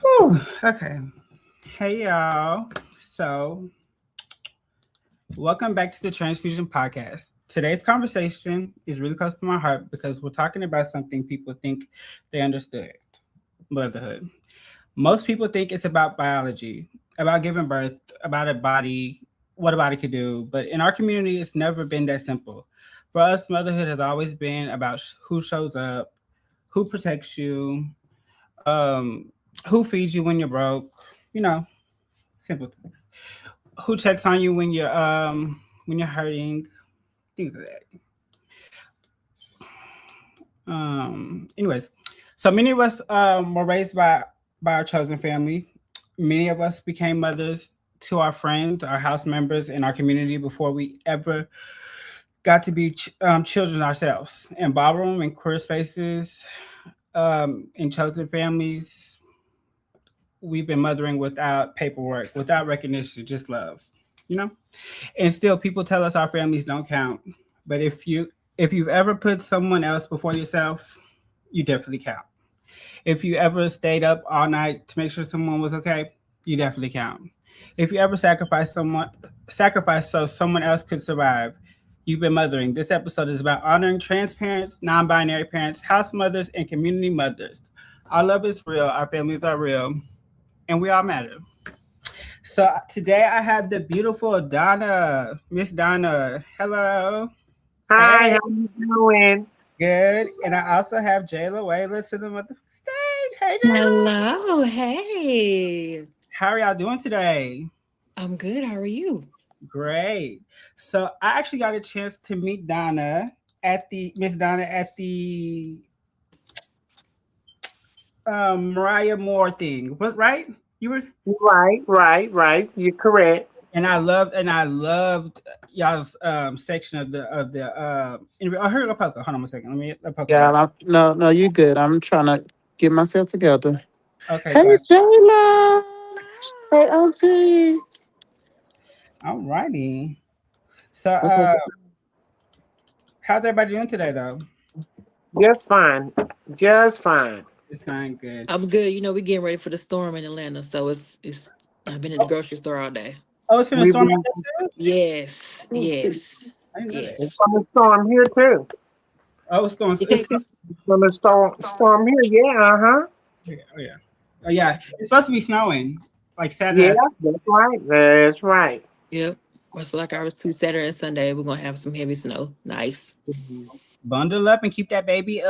Whew, okay. Hey, y'all. So, welcome back to the TransFusion Podcast. Today's conversation is really close to my heart because we're talking about something people think they understood: motherhood. Most people think it's about biology, about giving birth, about a body, what a body could do. But in our community, it's never been that simple. For us, motherhood has always been about who shows up, who protects you, um, who feeds you when you're broke, you know, simple things. Who checks on you when you're hurting, things like that. Anyways, so many of us were raised by our chosen family. Many of us became mothers to our friends, our house members, in our community before we ever got to be children ourselves. In ballroom and queer spaces, in chosen families, we've been mothering without paperwork, without recognition, just love, you know? And still people tell us our families don't count. But if you've ever put someone else before yourself, you definitely count. If you ever stayed up all night to make sure someone was okay, you definitely count. If you ever sacrificed so someone else could survive, you've been mothering. This episode is about honoring trans parents, non-binary parents, house mothers, and community mothers. Our love is real, our families are real, and we all matter. So today I have the beautiful Donna, Miss Donna. Hello. Hi, Hey. how you doing? Good. And I also have Jayla Wayla to the stage. Hey, Jayla. Hello, hey. How are y'all doing today? I'm good. How are you? Great. So I actually got a chance to meet Miss Donna at the Mariah Moore thing. Was right? You were Right. You're correct. and I loved y'all's section of the interview. Oh, here go Poker. Hold on a second. Let me Poker. Yeah, no, you're good. I'm trying to get myself together. Okay, Hey, good. Jayla. Hey, Auntie. All righty. So What's up? how's everybody doing today though? Just fine. Just fine. It's fine, good. I'm good. You know, we're getting ready for the storm in Atlanta, so it's. I've been at the grocery store all day. Oh, it's been a We've storm been out there too? Yes. I didn't know that. it's gonna storm here too. Oh, it's going. In It's Texas? It's gonna storm here. Yeah, oh yeah. Oh yeah. It's supposed to be snowing like Yeah, Saturday. that's right. Yep. It's like ours too. Saturday and Sunday, we're gonna have some heavy snow. Nice. Bundle up and keep that baby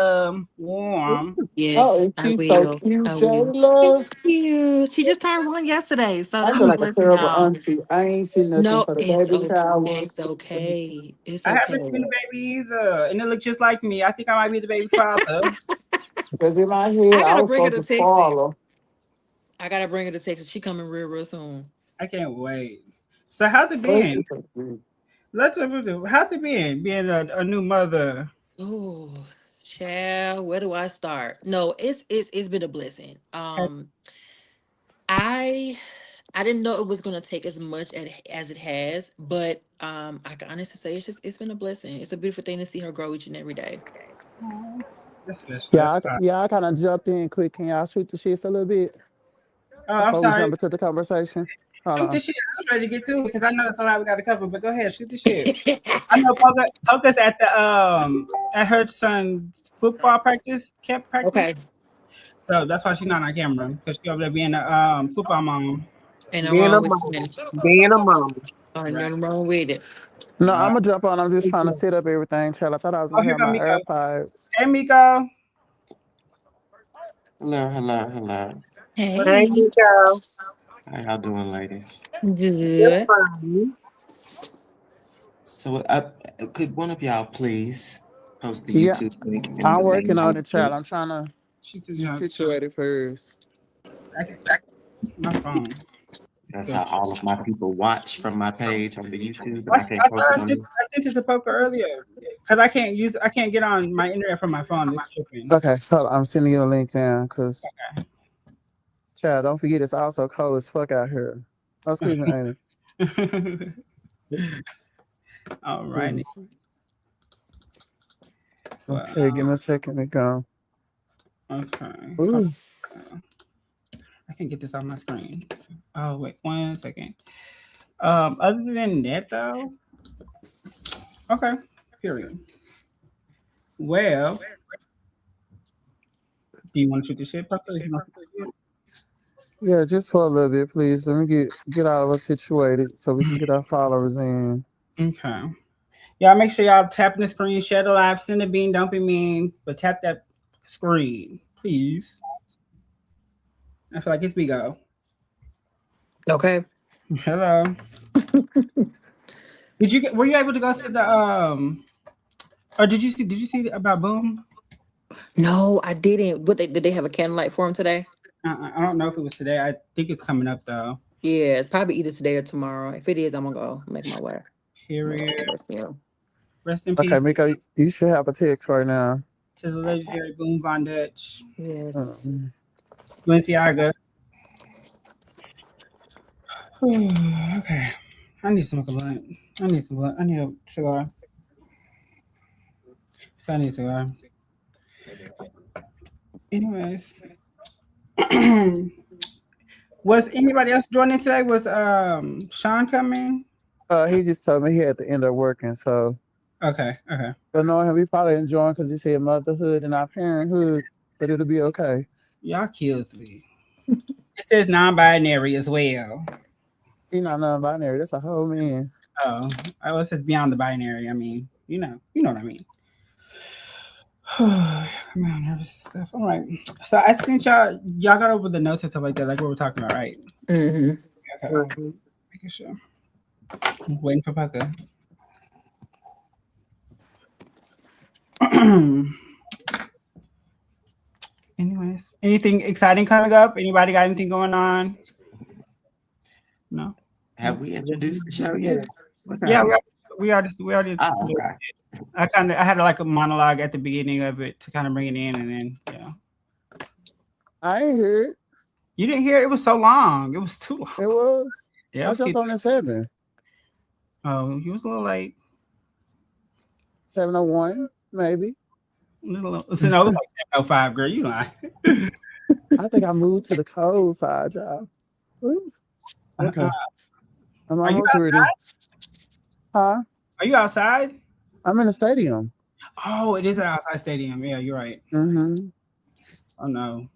warm. Yes, Oh, I she's so will. cute, I will. Jayla. Thank you. She just turned 1 yesterday, so I that's feel a like a blessing, terrible y'all. auntie. I ain't seen nothing No, for the baby shower. it's okay. It's I haven't okay. seen the baby either, and it looked just like me. I think I might be the baby father. Because in my head, I I gotta was bring her supposed to to Texas. spoil her. I gotta bring her to Texas. She coming real soon. I can't wait. So how's it Oh, been? she's so cute. How's it been being a new mother? Oh, child, where do I start? No, it's been a blessing. I I didn't know it was gonna take as much as it has, but I can honestly say it's been a blessing. It's a beautiful thing to see her grow each and every day. That's good. Yeah, That's fine. I kind of jumped in quick. Can y'all shoot the shits a little bit Oh, I'm before we sorry. jump into the conversation? Hold Shoot the on. shit. I'm ready to get to it because I know it's a lot we got to cover. But go ahead, shoot the shit. I know Poker's at the at her son's football camp practice. Okay, So that's why she's not on camera because she over there being a football mom. ain't no Being wrong a with mom. you. Being a mom. Ain't Right. nothing wrong with it. No, Right. I'm going to jump on. I'm just trying to set up everything, child. I thought I was Oh, going to here have come my Miko. AirPods. Hey, Miko. Hello. Hey, Hey, Nico. How y'all doing, ladies? Just good. fine. So, could one of y'all please post the Yeah, YouTube link in I'm the working main on it, house child. group? I'm trying to She said, You situated first. my phone. That's how all of my people watch from my page on the YouTube, but I, I I can't post thought it on you. I sent it to Poker earlier because I can't get on my internet from my phone. It's tripping. Okay, hold on. I'm sending you a link now because, child, don't forget it's also cold as fuck out here. Oh, excuse me, ain't it? All right. Okay, give me a second to go. Okay. Ooh. I can't get this off my screen. Oh wait, 1 second. Other than that though, okay. Period. Well, do you want to shoot the shit, Pucker? Yeah, just for a little bit, please. Let me get all of us situated so we can get our followers in. Okay. Y'all make sure y'all tapping the screen, share the live, send a bean, don't be mean, but tap that screen, please. I feel like it's we go. Okay. Hello. Were you able to go to the or did you see about Boom? No, I didn't. Did they have a candlelight for him today? I don't know if it was today. I think it's coming up though. Yeah, it's probably either today or tomorrow. If it is, I'm gonna go make my way. Period. Yeah. Rest in Okay, peace Mika, you should have a text right now. to the legendary Boom Von Dutch. Yes. Balenciaga. Okay. I need some blunt. I need some blunt. I need a cigar. So I need a cigar. Anyways. Was anybody else joining today? Was Sean coming? He just told me he had to end up working, so. Okay. But knowing him, we probably enjoying because he said motherhood and not parenthood, but it'll be okay. Y'all kills me. It says non-binary as well. He not non-binary. That's a whole man. Oh, it says beyond the binary. I mean, you know what I mean. Come on, nervous stuff. All right. So I think y'all got over the notes and stuff like that, like what we're talking about, right? Mm-hmm. Okay. Making sure. I'm waiting for Pucker. Anyways, anything exciting coming up? Anybody got anything going on? No. Have we introduced the show yet? Yeah, we already. Oh, okay. I had like a monologue at the beginning of it to kind of bring it in, and then I ain't heard. You didn't hear it? It was so long. It was too long. It was. Yeah, I jumped on at 7. Oh, you was a little late. 7:01, maybe. So no, it was like 7:05, girl. You lying. I think I moved to the cold side, y'all. Okay. I'm almost ready. Huh? Are you outside? I'm in a stadium. Oh, it is an outside stadium. Yeah, you're right. Mm-hmm. Oh no.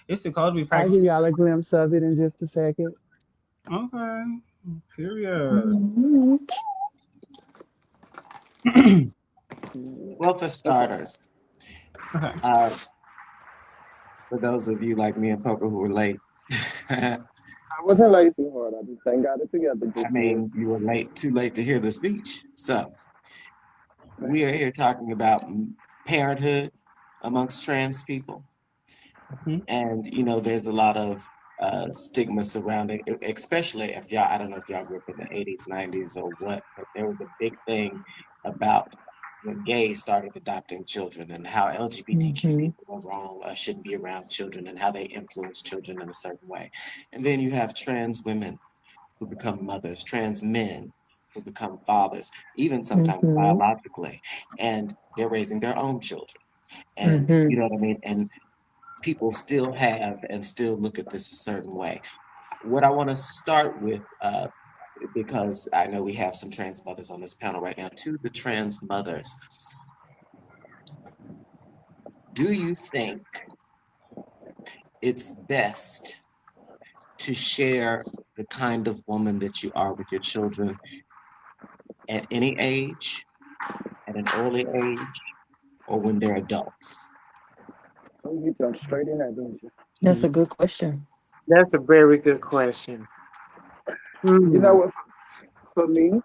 It's too cold to be I'll practicing. give y'all a glimpse of it in just a second. Okay. Period. Well, for starters, Okay. for those of you like me and Poker who were late, I wasn't late so hard. I just ain't got it together. I mean, you were too late to hear the speech. So we are here talking about parenthood amongst trans people. And, there's a lot of stigma surrounding it, especially if y'all, I don't know if y'all grew up in the 80s, 90s or what, but there was a big thing about when gays started adopting children and how LGBTQ people were wrong, shouldn't be around children and how they influence children in a certain way. And then you have trans women who become mothers, trans men who become fathers, even sometimes biologically, and they're raising their own children. And you know what I mean? And people still have and still look at this a certain way. What I want to start with, because I know we have some trans mothers on this panel right now, to the trans mothers. Do you think it's best to share the kind of woman that you are with your children at any age, at an early age, or when they're adults? You jumped straight in there, didn't you? That's a good question. That's a very good question. You know what? For me,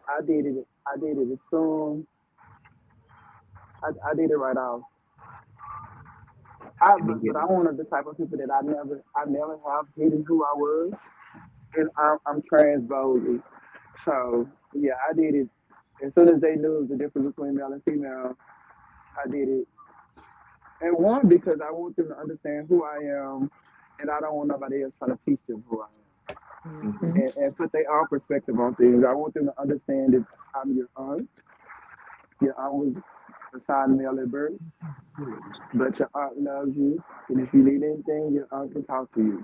I did it as soon I did it right off. But I'm one of the type of people that I never have hated who I was, and I'm trans boldly. So yeah, I did it as soon as they knew the difference between male and female. I did it, and one because I want them to understand who I am, and I don't want nobody else trying to teach them who I am, and put their own perspective on things. I want them to understand that I'm your aunt. Your aunt was assigned male at birth, but your aunt loves you, and if you need anything, your aunt can talk to you.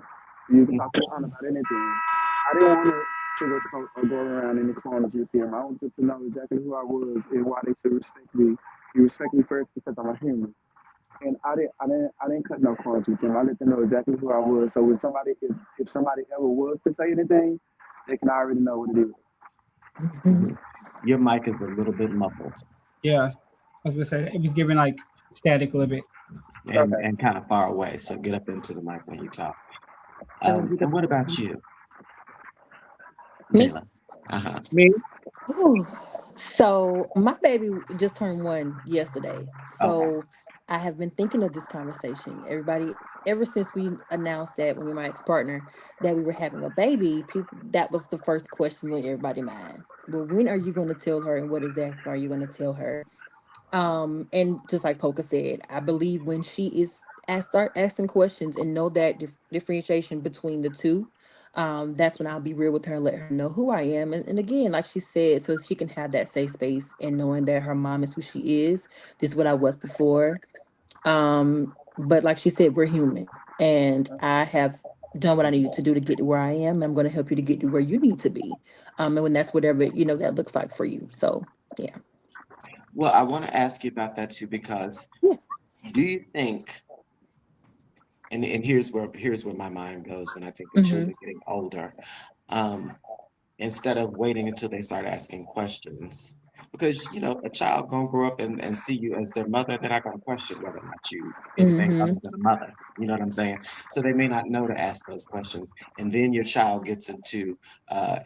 You can talk to your aunt about anything. I didn't want to sugarcoat or go around in the corners with them. I wanted to know exactly who I was and why they should respect me. You respect me first because I'm a human, and I didn't cut no corners with them. I let them know exactly who I was. So if somebody ever was to say anything, they can already know what it is. Your mic is a little bit muffled. Yeah, I was gonna say it was giving like static a little bit. And kind of far away. So get up into the mic when you talk. And what about you? Me? Me? Ooh. So my baby just turned 1 yesterday. So I have been thinking of this conversation. Everybody, ever since we announced that when we were my ex-partner that we were having a baby, that was the first question on everybody's mind. Well, when are you going to tell her, and what exactly are you going to tell her? And just like Polka said, I believe when she is start asking questions and know that differentiation between the two, that's when I'll be real with her and let her know who I am. And again, like she said, so she can have that safe space and knowing that her mom is who she is. This is what I was before. But like she said, we're human, and I have done what I needed to do to get to where I am. I'm going to help you to get to where you need to be. And when that's whatever, that looks like for you. So, yeah. Well, I want to ask you about that too, because do you think, and here's where my mind goes when I think of children getting older, instead of waiting until they start asking questions, because a child gonna grow up and see you as their mother, they're not gonna question whether or not you anything other than a mother. You know what I'm saying? So they may not know to ask those questions, and then your child gets into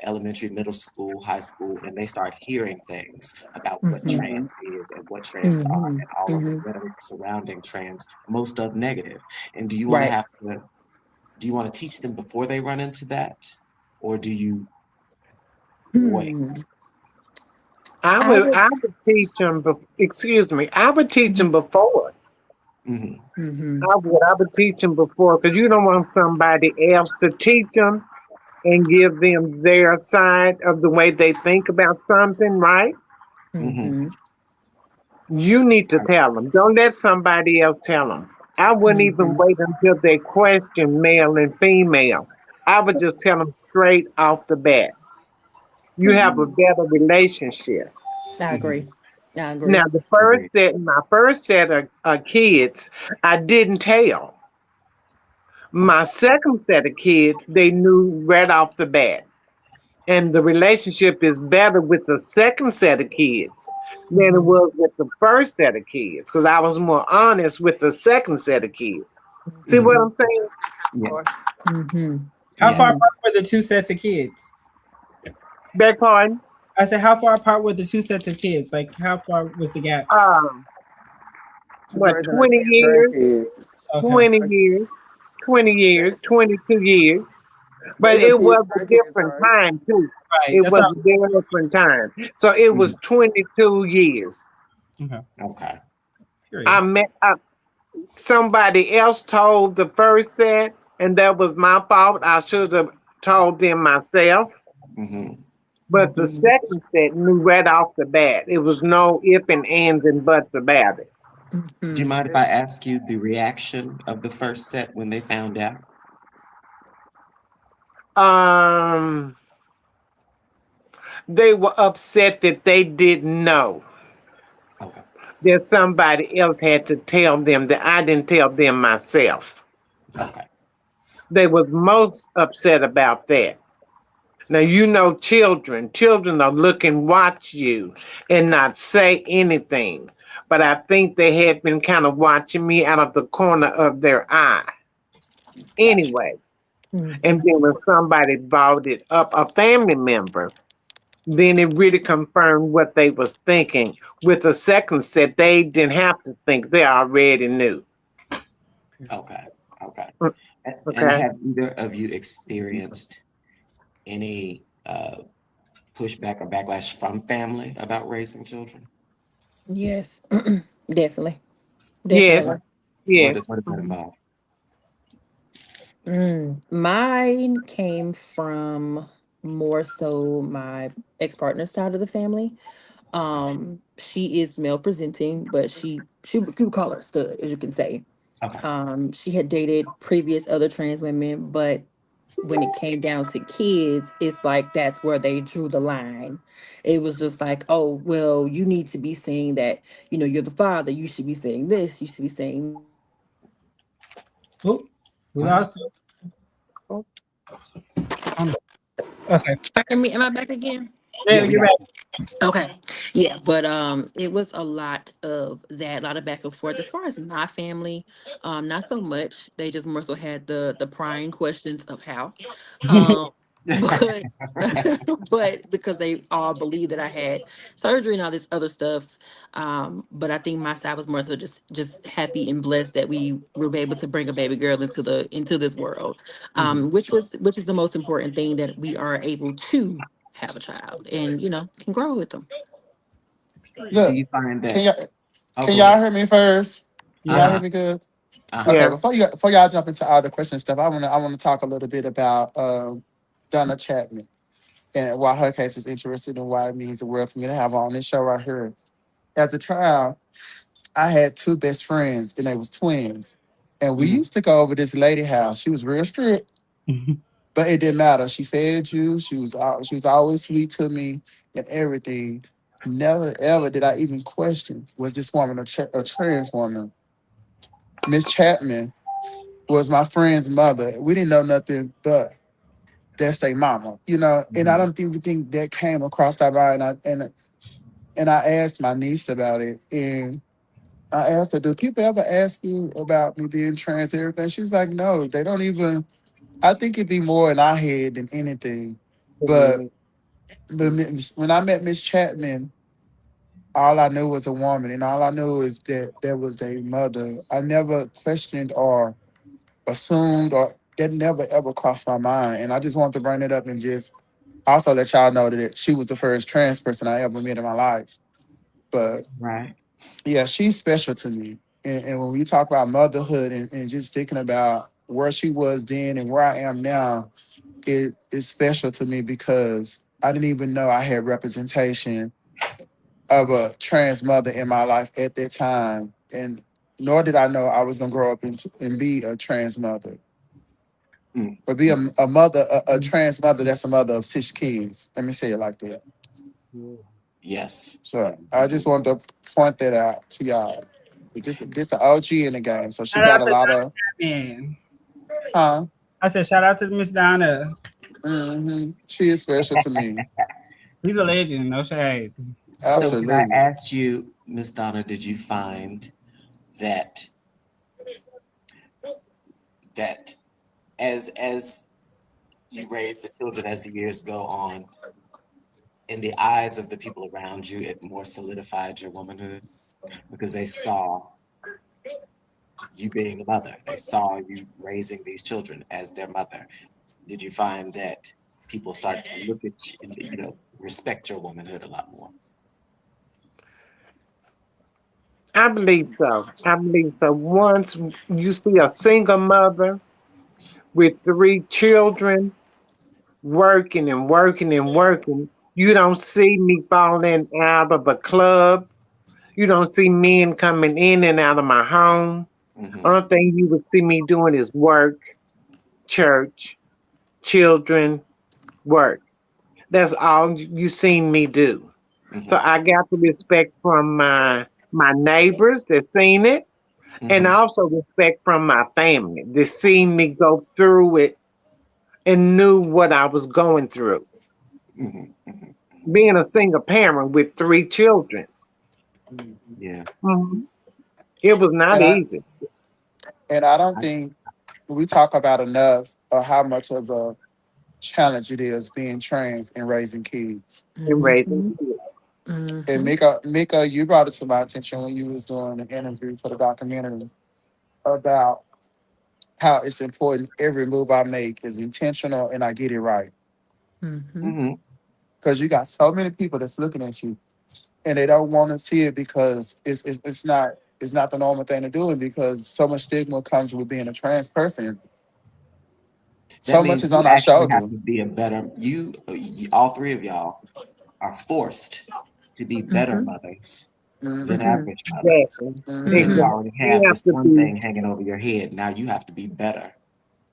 elementary, middle school, high school, and they start hearing things about what trans is and what trans are, and all of the rhetoric surrounding trans, most of negative. And do you want to teach them before they run into that, or do you wait? I would teach them. I would teach them before. I would teach them before, because you don't want somebody else to teach them and give them their side of the way they think about something, right? You need to tell them. Don't let somebody else tell them. I wouldn't even wait until they question male and female. I would just tell them straight off the bat. You have a better relationship. I agree. Now, my first set of kids, I didn't tell. My second set of kids, they knew right off the bat. And the relationship is better with the second set of kids than it was with the first set of kids, because I was more honest with the second set of kids. See what I'm saying? Yes. How far apart were the two sets of kids? Beg pardon? I said, how far apart were the two sets of kids? Like, how far was the gap? 20 years? Okay. 20 years, 20 years, 22 years. But it was a different time, too. Right. It was a different time. So it was 22 years. Okay. I met somebody else told the first set, and that was my fault. I should have told them myself. But the second set knew right off the bat. It was no ifs and ands and buts about it. Do you mind if I ask you the reaction of the first set when they found out? They were upset that they didn't know. Okay. That somebody else had to tell them, that I didn't tell them myself. Okay. They was most upset about that. Now, children are look and watch you and not say anything. But I think they had been kind of watching me out of the corner of their eye. Anyway, and then when somebody brought it up, a family member, then it really confirmed what they was thinking. With the second set, they didn't have to think; they already knew. Okay. Okay. Mm, And okay. have either of you experienced any pushback or backlash from family about raising children? Yes, definitely, Yes. definitely. Yes. What does that Mhm. involve? Mine came from more so my ex-partner's side of the family. She is male presenting, but she you would call her a stud, as you can say. Okay. She had dated previous other trans women, but when it came down to kids, it's like that's where they drew the line. It was just like, oh, well, you need to be saying that, you're the father, you should be saying this, you should be saying that. Oh, we What? lost it. Okay. Hear me? Am I back again? Yeah, Yeah, we you're got right. Okay. Yeah, but it was a lot of that, a lot of back and forth. As far as my family, not so much. They just more so had the prying questions of how. Um but but because they all believed that I had surgery and all this other stuff. But I think my side was more so just happy and blessed that we were able to bring a baby girl into this world. Mhm. Which is the most important thing, that we are able to have a child and can grow with them. Do Look, you find can that? y'all Oh, can go y'all ahead. hear me first? Can y'all hear Yeah. Uh-huh. me good? Uh-huh. Okay, Yeah. before y'all jump into all the question stuff, I wanna talk a little bit about Donna Chapman and why her case is interesting and why it means the world to me to have her on this show right here. As a child, I had two best friends and they was twins. And we Mhm. used to go over this lady house. She was real strict, but it didn't matter. She fed you. She was always sweet to me and everything. Never ever did I even question, was this woman a trans woman? Miss Chapman was my friend's mother. We didn't know nothing but that's their mama. And I Mhm. don't even think that came across our mind. And I asked my niece about it, and I asked her, "Do people ever ask you about me being trans and everything?" She's like, "No, they don't even." I think it'd be more in our head than anything. But Mhm. when I met Miss Chapman, all I knew was a woman, and all I knew is that was their mother. I never questioned or assumed, or that never ever crossed my mind. And I just wanted to bring it up and just also let y'all know that she was the first trans person I ever met in my life. But Right. yeah, she's special to me. And when we talk about motherhood and just thinking about where she was then and where I am now, it is special to me because I didn't even know I had representation of a trans mother in my life at that time. And nor did I know I was going to grow up and be a trans mother. Mm. But be a mother, a trans mother that's a mother of 6 kids. Let me say it like that. Yes. So I just wanted to point that out to y'all. This an OG in the game, so she Shout got out a to lot of man. huh. I said shout out to Miss Donna. She is special to me. He's a legend, no shade. So when I Absolutely. asked you, Miss Donna, did you find that that as you raise the children as the years go on, in the eyes of the people around you, it more solidified your womanhood because they saw you being a mother. They saw you raising these children as their mother. Did you find that people start to look at you, and, respect your womanhood a lot more? I believe so. I believe so. Once you see a single mother with three children working and working and working, you don't see me falling out of a club. You don't see men coming in and out of my home. Hmm. Only thing you would see me doing is work, church, children, work. That's all you seen me do. So Hmm. I got the respect from my neighbors that seen it, and Hmm. also respect from my family that seen me go through it and knew what I was going through. Hmm. Hmm. Being a single parent with three children, Yeah. mhm, it was not And I easy. and I don't I, think we talk about enough how much of challenge it is being trans and raising kids. And raising Mhm. kids. And Mhm. Mika, you brought it to my attention when you was doing an interview for the documentary about how it's important every move I make is intentional and I get it right. Mhm. Mm-hmm. Because you got so many people that's looking at you and they don't want to see it because it's not the normal thing to do, and because so much stigma comes with being a trans person. That So much means is you on our actually have shoulder. to be a better, all three of y'all are forced to be better Mhm. mothers than Hmm. Mhm. average mothers Exactly. because you Hmm. Mhm. Exactly. already We have have this to one be thing hanging over your head. Now you have to be better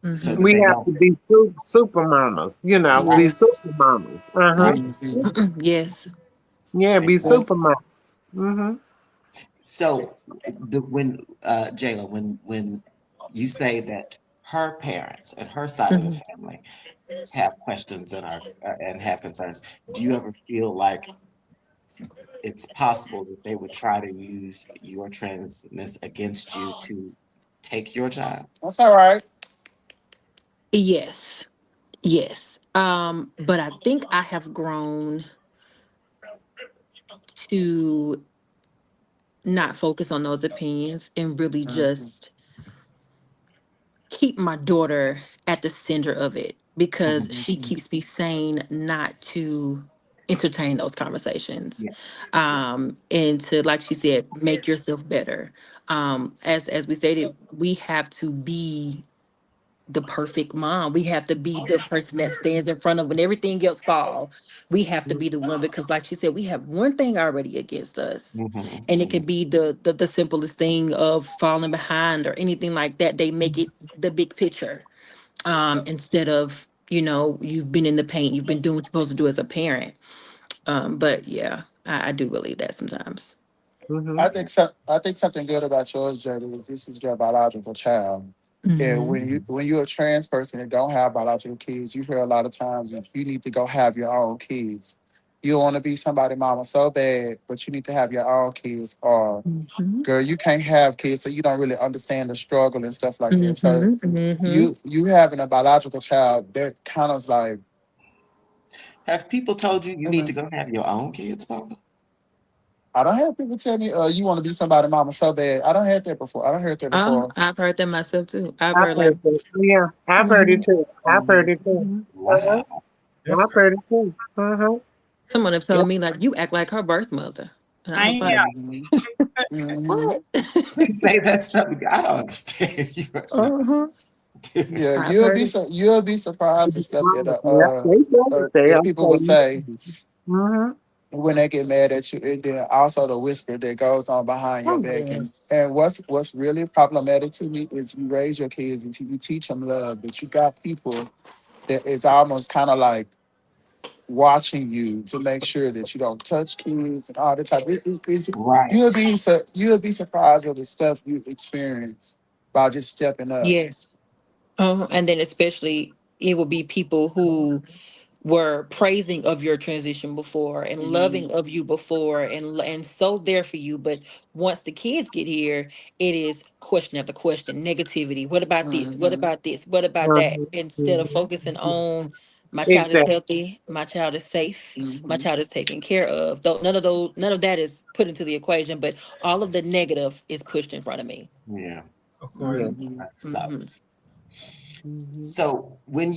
so Mhm. that we they have don't. to be super mamas, be Yes. super mamas. Uh-huh. Yes. Hmm. Yes. Yeah, be super Yes. mamas. Mm-hmm. So when Jayla, when you say that her parents and her side of the Mhm. family have questions and have concerns, do you ever feel like it's possible that they would try to use your transness against you to take your child? That's all right. Yes. Yes. But I think I have grown to not focus on those opinions and really Mhm. just keep my daughter at the center of it because Mhm. she Mhm. keeps me sane not to entertain those conversations, Yes. and to, like she said, make yourself better. As we stated, we have to be the perfect mom. We have to be the person that stands in front of when everything else fall. We have to be the one because, like she said, we have one thing already against us, and it Hmm. could be the simplest thing of falling behind or anything like that. They make it the big picture, instead of, you've been in the paint, you've been doing what you're supposed to do as a parent. But yeah, I do believe that sometimes. Mm-hmm. I think something good about yours, Jody, is this is your biological child. And Hmm. when you're a trans person and don't have biological kids, you hear a lot of times if you need to go have your own kids. You want to be somebody mama so bad, but you need to have your own kids. Or Hmm. girl, you can't have kids, so you don't really understand the struggle and stuff like that. So Hmm. Hmm. you having a biological child that kind of like Have people told you you need to mhm. go have your own kids, Papa? I don't have people tell me, you want to be somebody mama so bad. I don't had that before. I don't heard that Oh, before. I've heard that myself too. I've I've heard like, heard that. Yeah, I've heard it mhm, too. I've heard it too. mhm. Uh-huh. That's that's I've crazy. heard it too. Uh-huh. Someone have Yep. told me like, you act like her birth mother, and I I was am. like, Hmm. Hmm. what? Say that stuff. I don't understand you. No. Uh-huh. Yeah, I've heard it. you'll be surprised at stuff that Yeah, they say that they'll people will say. say Mm-hmm. when they get mad at you, and then also the whisper that goes on behind your Oh back. yes. And what's really problematic to me is you raise your kids and you teach them love, but you got people that is almost kind of like watching you to make sure that you don't touch kids and all the type. Right. You'll be surprised at the stuff you experience by just stepping up. Yes. And then especially it will be people who were praising of your transition before and Mhm. loving of you before and so there for you, but once the kids get here, it is question after question, negativity. What about this? What Mhm. about this? What about that? Mm-hmm. Instead of focusing Mm-hmm. on my child is Exactly. healthy, my child is safe, my Mhm. child is taken care of. Though none of that is put into the equation, but all of the negative is pushed in front of me. Yeah. Of course. Yeah. Mhm. That Hmm. sucks. Mm-hmm. So when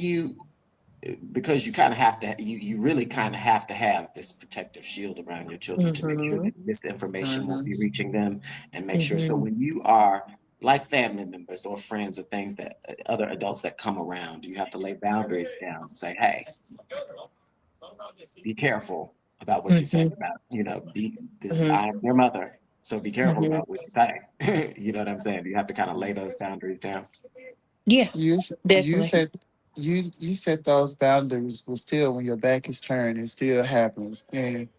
because you kind of have to, you really kind of have to have this protective shield around your children to make sure Hmm. that misinformation won't Mhm. be reaching them and make sure. So Hmm. when you are like family members or friends or things that other adults that come around, you have to lay boundaries down and say, hey, be careful about what you say Hmm. about, this, Hmm. I am your mother. So be careful Hmm. about what you say. You know what I'm saying? You have to kind of lay those boundaries down. Yeah, You definitely. said you set those boundaries, but still, when your back is turned, it still happens. And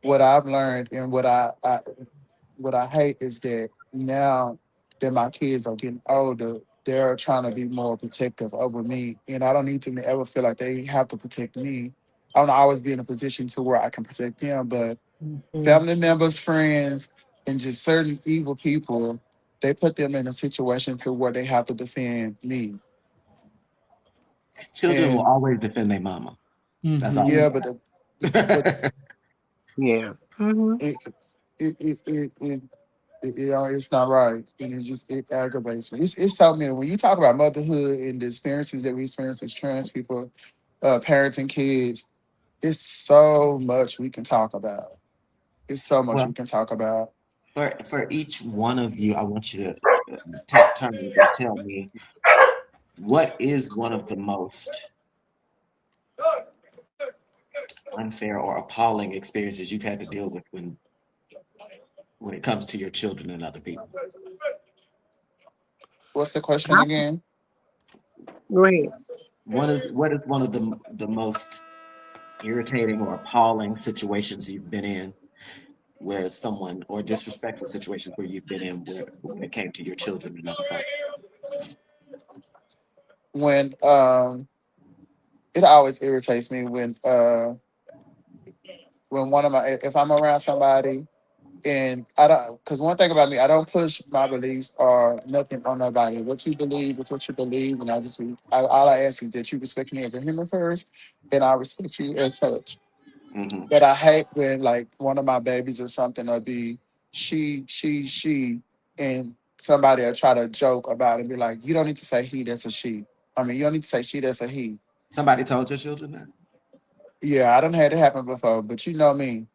what I've learned and what I hate is that now that my kids are getting older, they're trying to be more protective over me, and I don't need them to ever feel like they have to protect me. I don't always be in a position to where I can protect them, but Mhm. family members, friends, and just certain evil people, they put them in a situation to where they have to defend me. Children will And always defend their mama. That's all. yeah, but Yeah. Hmm. it it it it, it, it's not right, and it aggravates me. It's so many. When you talk about motherhood and the experiences that we experience as trans people, parenting kids, it's so much we can talk about. It's so much we Well, can talk about. for each one of you, I want you to take turns and tell me what is one of the most unfair or appalling experiences you've had to deal with when it comes to your children and other people. What's the question again? Go ahead. What is one of the most irritating or appalling situations you've been in where someone or disrespectful situations where you've been in where when it came to your children and other folks? When it always irritates me when one of my if I'm around somebody and I don't, because one thing about me, I don't push my beliefs or nothing on nobody. What you believe is what you believe, and all I ask is that you respect me as a human first, and I respect you as such. Mm-hmm. But I hate when like one of my babies or something will be she, and somebody will try to joke about it and be like, you don't need to say he, that's a she. I mean, you don't need to say she, that's a he. Somebody told your children that? Yeah, I done had it happen before, but you know me.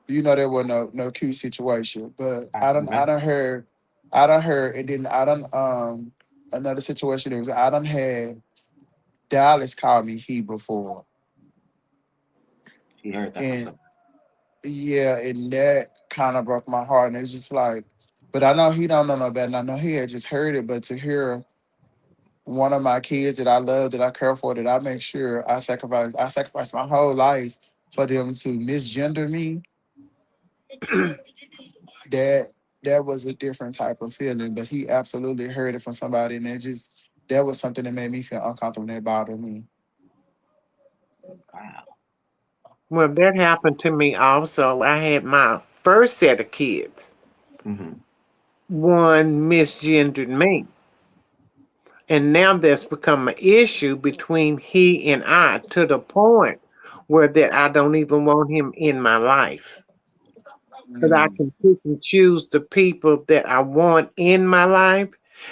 You know there was no cute situation. But I can imagine. I done heard, and then I done another situation. It was I done had Dallas call me he before, He heard that from and some. yeah, and that kind of broke my heart. And it's just like, but I know he don't know no better. And I know he had just heard it, but to hear one of my kids that I love, that I care for, that I make sure I sacrifice my whole life for them to misgender me, that that was a different type of feeling. But he absolutely heard it from somebody, and that was something that made me feel uncomfortable and that bothered me. Wow. Well, that happened to me also. I had my first set of kids. Mm-hmm. One misgendered me. And now that's become an issue between he and I to the point where that I don't even want him in my life. Because I Mm, can pick and choose the people that I want in my life,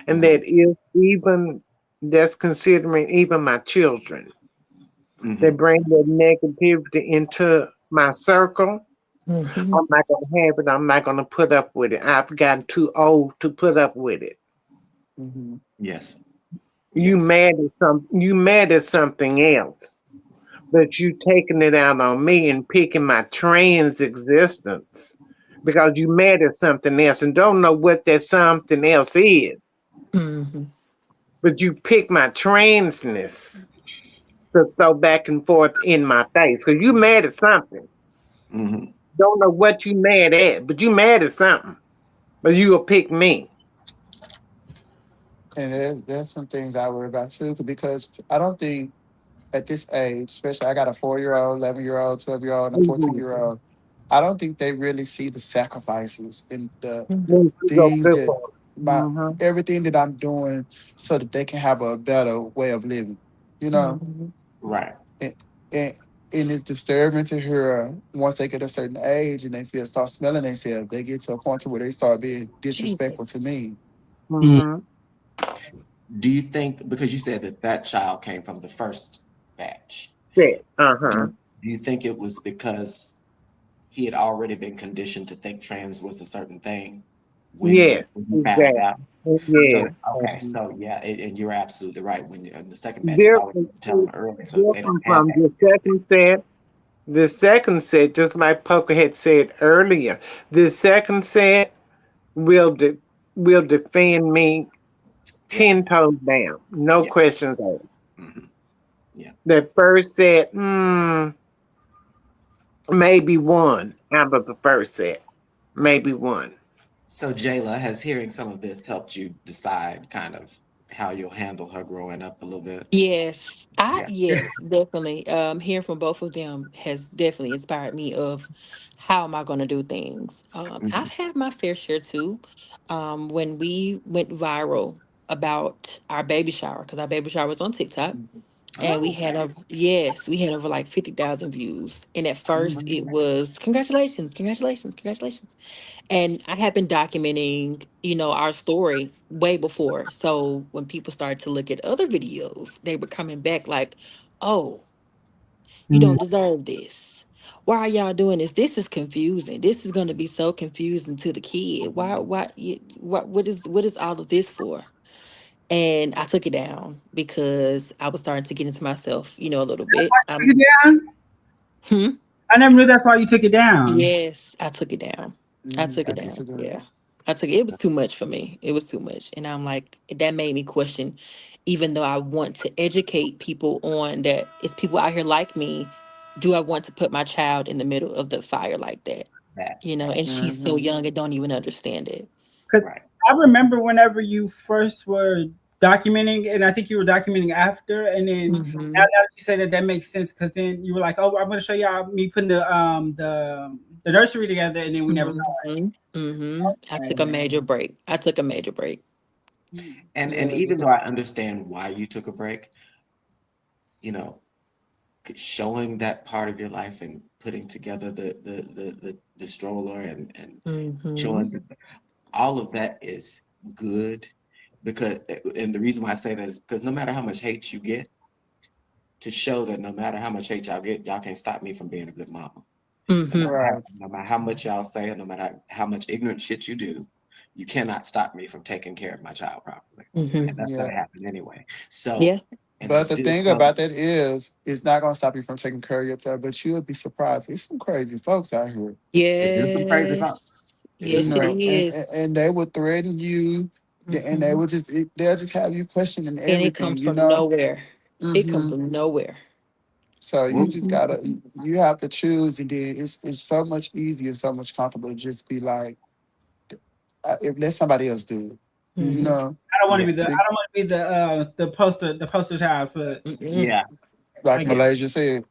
and Uh-huh. that is even that's considering even my children. They Mm-hmm. bring that negativity into my circle. Mhm. I'm not gonna have it. I'm not gonna put up with it. I've gotten too old to put up with it. mhm. Yes. You Yes. mad at you mad at something else, but you taking it out on me and picking my trans existence because you mad at something else and don't know what that something else is. Mhm. But you pick my transness to throw back and forth in my face. Because you mad at something. Mm-hmm. Don't know what you mad at, but you mad at something. But you will pick me. And there's some things I worry about too, because I don't think at this age, especially I got a 4-year old, 11-year old, 12-year old, and a 14-year old. I don't think they really see the sacrifices and the Mhm. When you go things through that for it. my Mm-hmm. everything that I'm doing so that they can have a better way of living. You know, Mhm. Right. and and, and it's disturbing to hear once they get a certain age and they feel start smelling themselves, they get to a point to where they start being disrespectful Jesus. to me. Mm-hmm. Do you think because you said that child came from the first batch? Uh-huh. Do you think it was because he had already been conditioned to think trans was a certain thing Yes, when you found out? exactly. So Yes. okay, Mhm. so yeah, and you're absolutely right. When in the second batch, it's always Different, to tell them early, so they don't different have from that. the second set. The second set, just like Poker had said earlier, the second set will de- will defend me Yeah, 10 toes down, no yeah, questions asked. hmm yeah. The first set, maybe one out of the first set, maybe one. So Jayla, has hearing some of this helped you decide kind of how you'll handle her growing up a little bit? Yes, Yeah. yes, definitely. Hearing from both of them has definitely inspired me of how am I going to do things. Hmm. I've had my fair share too. When we went viral. about our baby shower because our baby shower was on TikTok. And we Oh, had we had over like 50,000 views. And at first it was congratulations, congratulations, congratulations. And I had been documenting, our story way before. So when people started to look at other videos, they were coming back like, oh, you don't deserve this. Why are y'all doing this? This is confusing. This is going to be so confusing to the kid. What is all of this for? And I took it down because I was starting to get into myself, a little bit. Took it down? Hmm? I never knew that's why you took it down. Yes, I took it down. I took it I can down. see that. Yeah. I took it. It was too much for me. It was too much. And I'm like, that made me question, even though I want to educate people on that it's people out here like me, do I want to put my child in the middle of the fire like that? that. And she's so young and don't even understand it. Because Right. I remember whenever you first were documenting, and I think you were documenting after, and then now that you say that, that makes sense. Because then you were like, "Oh, I'm going to show y'all me putting the nursery together," and then we never saw it. I took a major break. And even though I understand why you took a break, you know, showing that part of your life and putting together the stroller and showing all of that is good because, and the reason why I say that is because no matter how much hate you get, to show that no matter how much hate y'all get, y'all can't stop me from being a good mama. Right. No matter how much y'all say, no matter how much ignorant shit you do, you cannot stop me from taking care of my child properly. And that's gonna Yeah. happen anyway. So, Yeah. and to But the still thing tell about that is, it's not gonna stop you from taking care of your child. But you would be surprised. There's some crazy folks out here, there's some crazy folks. Yes. It is you Yes, some it know, crazy. is. and they would threaten you, and they would they'll just have you questioning And it everything, comes from nowhere. It comes hmm from nowhere. So you Well, just gotta, you have to choose, and then it's so much easier, so much comfortable to just be like, if let somebody else do it, you Mm-hmm. know. I don't want to yeah, be I don't want to be the poster child for. Mm-mm. yeah, I Like get Malaysia said.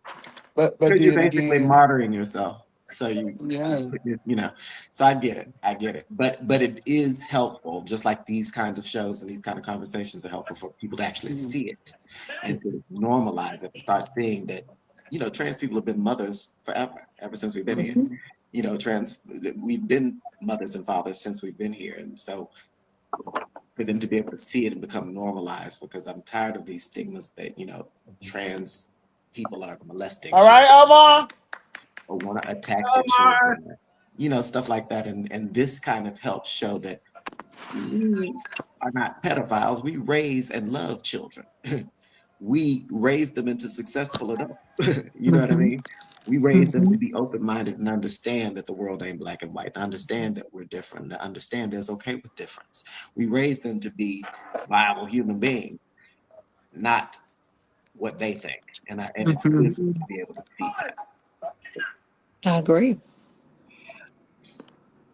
But because you're then basically again, martyring yourself. So yeah. you know, so I get it. But it is helpful, just like these kinds of shows and these kind of conversations are helpful for people to actually Mhm. see it and to normalize it and start seeing that, trans people have been mothers forever, ever since we've been here. We've been mothers and fathers since we've been here. And so for them to be able to see it and become normalized, because I'm tired of these stigmas that, trans people are molesting All right, children Omar. or want to attack their Omar. children, stuff like that. And this kind of helps show that we are not pedophiles. We raise and love children. We raise them into successful adults. You know what I mean? We raise them to be open-minded and understand that the world ain't black and white, and understand that we're different, and understand there's okay with difference. We raise them to be viable human beings, not what they think. And it's good for them to be able to see that. I agree.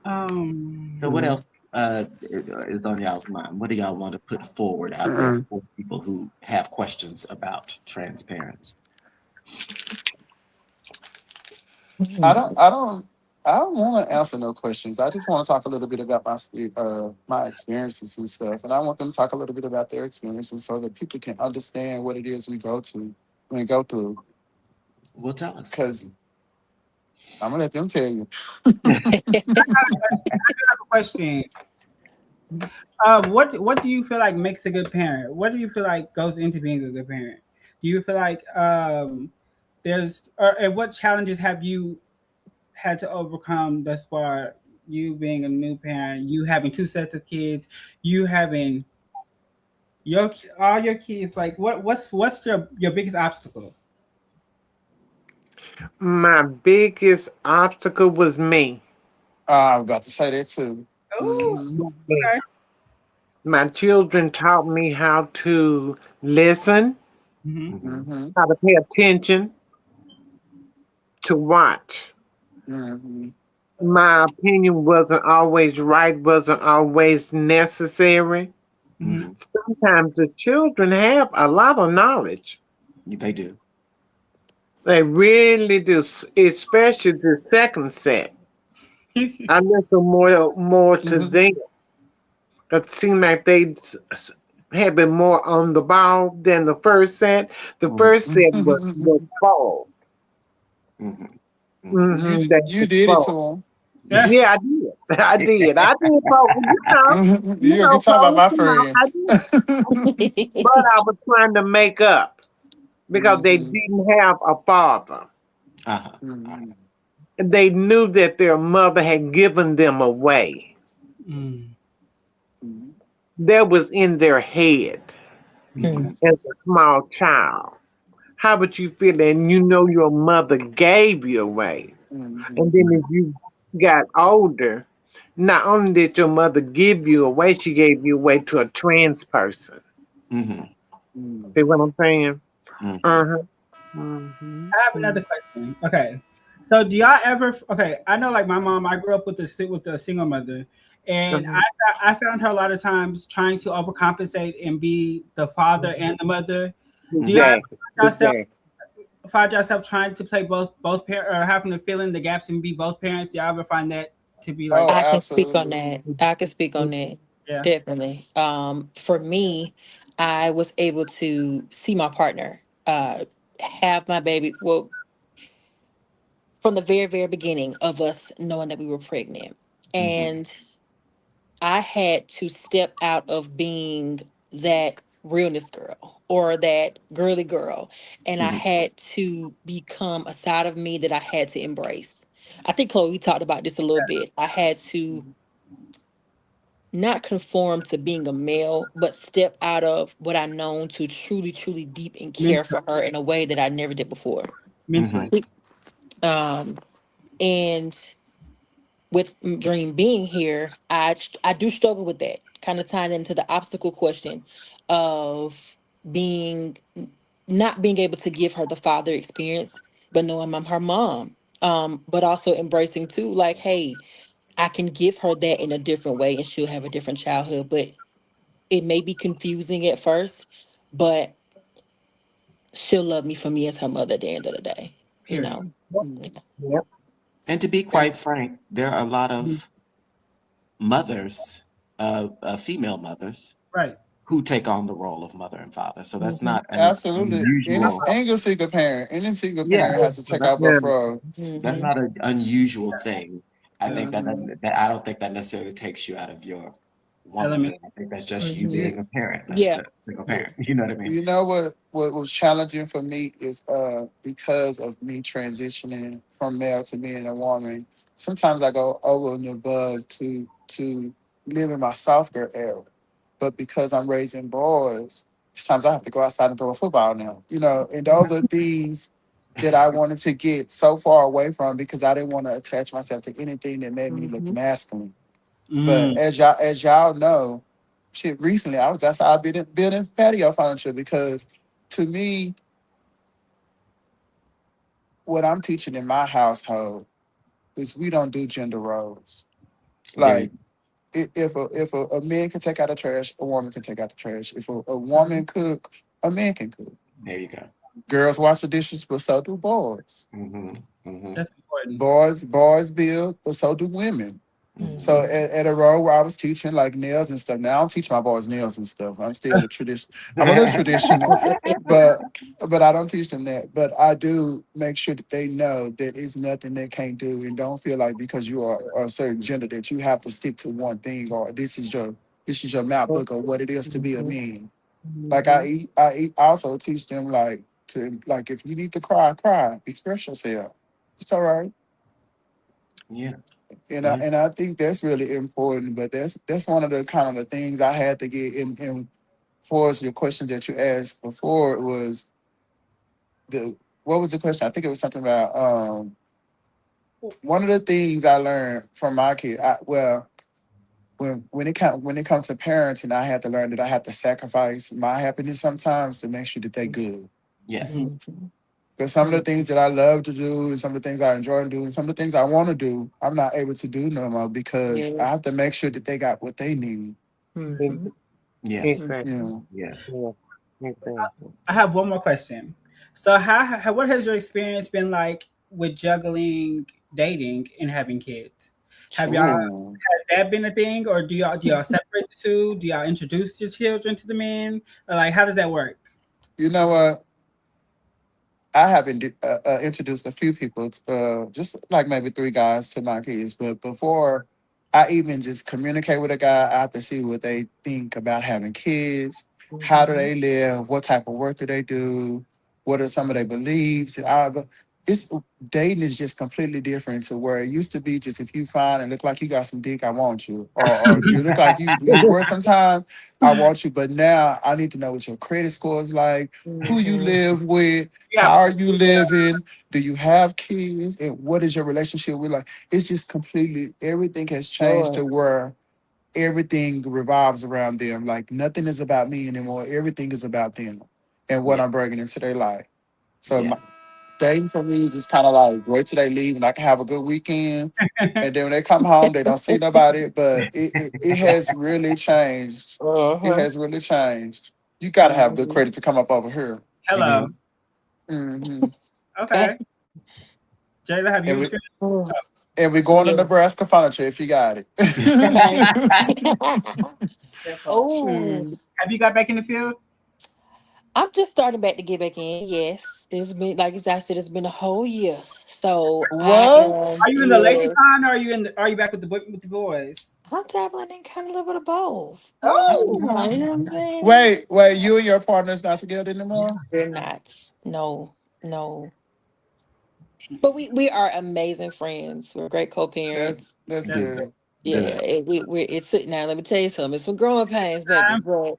So what else is on y'all's mind? What do y'all want to put forward out there Uh-uh. for people who have questions about transparency? I don't. I don't. I don't want to answer no questions. I just want to talk a little bit about my experiences and stuff, and I want them to talk a little bit about their experiences so that people can understand what it is we go through. Well, tell us. Because I'm gonna let them tell you. Question. What do you feel like makes a good parent? What do you feel like goes into being a good parent? Do you feel like and what challenges have you had to overcome thus far? You being a new parent, you having two sets of kids, you having all your kids. Like what's your biggest obstacle? My biggest obstacle was me. I'm about to say that too. Oh, hmm okay. My children taught me how to listen, Mhm. hmm how to pay attention, to watch. hmm My opinion wasn't always right, wasn't always necessary. Mm-hmm. Mhm. Sometimes the children have a lot of knowledge. They do. They really do, especially the second set. I listen more to hmm them. It seems like they had been more on the ball than the first set. The first set was fall. That's You the did it to fall. him. Yeah, I did. I did. I did. Fall. You gonna get talking about my I friends. did. But I was trying to make up because they didn't have a father. They knew that their mother had given them away. That was in their head as a small child. How would you feel? And you know your mother gave you away. And then if you got older, not only did your mother give you away, she gave you away to a trans person. See what I'm saying? I have another question. Okay. So do y'all ever I know like my mom, I grew up with a single mother, and I found her a lot of times trying to overcompensate and be the father and the mother. Do y'all find yourself trying to play both parents, or having to fill in the gaps and be both parents? Do y'all ever find that to be like I can speak on that. I can speak on that. Yeah. Definitely. For me, I was able to see my partner have my baby. Well, from the very, very beginning of us knowing that we were pregnant. And I had to step out of being that realness girl or that girly girl. And I had to become a side of me that I had to embrace. I think Chloe talked about this a little bit. I had to not conform to being a male, but step out of what I known to truly, truly deep and care for her in a way that I never did before. mentally? And with Dream being here, I do struggle with that. Kind of tying into the obstacle question of being not being able to give her the father experience, but knowing I'm her mom. But also embracing too, like, hey, I can give her that in a different way and she'll have a different childhood. But it may be confusing at first, but she'll love me for me as her mother at the end of the day. You know. Yep. And to be quite frank, there are a lot of mothers, female mothers, Right. who take on the role of mother and father. So that's not an Absolutely. unusual. Any single parent, any single Yeah, parent has to so take out both that's roles. not an unusual thing. I think that I don't think that necessarily takes you out of your womanhood. I think that's just you being a parent. That's Yeah. the single parent. You know what I mean? You know what was challenging for me is because of me transitioning from male to being a woman. Sometimes I go over and above to live in my soft girl era, but because I'm raising boys, sometimes I have to go outside and throw a football now. You know, and those are things that I wanted to get so far away from because I didn't want to attach myself to anything that made me look masculine. But as y'all know, shit, recently I was outside building patio furniture because to me, what I'm teaching in my household is we don't do gender roles. Like if a man can take out the trash, a woman can take out the trash. If a woman cook, a man can cook. There you go. Girls wash the dishes, but so do boys. That's important. Boys build, but so do women. So at a role where I was teaching like nails and stuff. Now I don't teach my boys nails and stuff. I'm still a tradition. I'm a little traditional, but I don't teach them that. But I do make sure that they know that it's nothing they can't do, and don't feel like because you are a certain gender that you have to stick to one thing or this is your map book or what it is to be a man. Like I also teach them like if you need to cry, express yourself. It's all right. Yeah. And I think that's really important. But that's one of the kind of the things I had to get in for your questions that you asked before was what was the question? I think it was something about one of the things I learned from my kid. When it comes to parenting, I had to learn that I have to sacrifice my happiness sometimes to make sure that they good. Yes. Because some of the things that I love to do and some of the things I enjoy to do and some of the things I want to do, I'm not able to do no more because I have to make sure that they got what they need. Yes. Exactly. Yes. I have one more question. So what has your experience been like with juggling dating and having kids? Have y'all Ooh. has that been a thing, or do y'all separate the two? Do y'all introduce your children to the men? Or like, how does that work? You know what? I have introduced a few people, just like maybe 3 guys to my kids. But before I even just communicate with a guy, I have to see what they think about having kids. How do they live? What type of work do they do? What are some of their beliefs? It's dating is just completely different to where it used to be just if you fine and look like you got some dick, I want you. Or if you look like you worth some time, I want you. But now I need to know what your credit score is like, who you live with, Yeah. how are you living, do you have kids, and what is your relationship with? Like, it's just completely everything has changed to where everything revolves around them. Like nothing is about me anymore. Everything is about them and what Yeah. I'm bringing into their life. So Yeah. dating for me is just kind of like wait till they leave and I can have a good weekend. And then when they come home, they don't see nobody. But it has really changed. It has really changed. You got to have good credit to come up over here. Hello. hmm Okay. Jayla, have you And we experienced? and we're going to Nebraska furniture if you got it. That part? Oh, Have you got back in the field? I'm just starting back to get back in. Yes, it's been like I said, it's been a whole year. So I What? am, Are you in the lady yes, con, or are you back with the boys? I'm dabbling in kind of a little bit of both. Oh, You know what I'm saying? Wait, you and your partner's not together anymore? We're not. No, no. But we are amazing friends. We're great co-parents. That's that's good. Yeah, Good. it's now. Let me tell you something. It's some growing pains, baby, time. but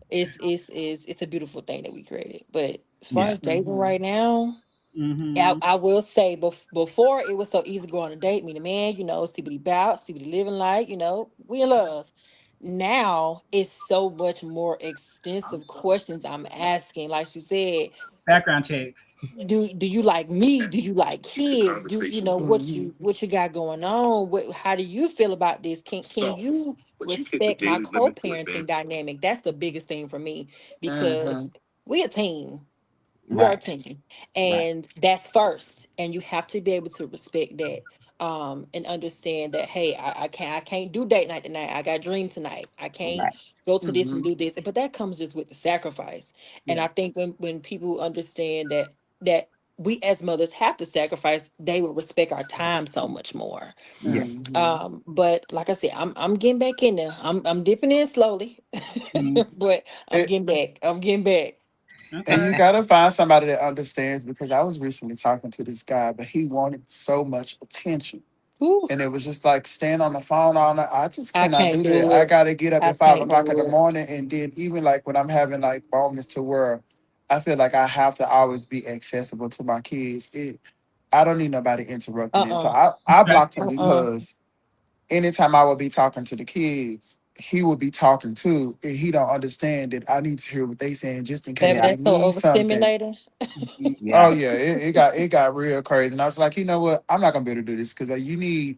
it's a beautiful thing that we created. But as far Yeah. as dating right now, Mm-hmm. I will say before it was so easy going on a date, meet a man, see what he about, see what he living like, we in love. Now it's so much more extensive questions I'm asking. Like she said, Background checks. do you like me? Do you like kids? Do you know Mhm. what you got going on? How do you feel about this? Can you respect my co-parenting dynamic? That's the biggest thing for me because Mhm. we a team. We are a Right. team, Right. and that's first. And you have to be able to respect that, and understand that. Hey, I can't do date night tonight. I got dream tonight. I can't Right. go to this and Mhm. do this. But that comes just with the sacrifice. And Yeah. I think when people understand that we as mothers have to sacrifice, they will respect our time so much more. Yeah. Mhm. But like I said, I'm getting back in there. I'm dipping in slowly, Mm. but I'm It, getting back. I'm getting back. and Okay. you gotta find somebody that understands because I was recently talking to this guy, but he wanted so much attention. Ooh, And it was just like staying on the phone all night. I just I cannot do can't that. do I it. gotta get up I at five can't o'clock in do the it. morning. And then even like when I'm having like moments to where I feel like I have to always be accessible to my kids. I don't need nobody interrupting it. So Uh-uh. I blocked him Uh-uh. because anytime I would be talking to the kids, he would be talking too, and he don't understand that I need to hear what they saying just in case Baby, Yeah. they that's so need something. overstimulating. Oh Yeah. yeah, it got real crazy, and I was like, you know what, I'm not gonna be able to do this because you need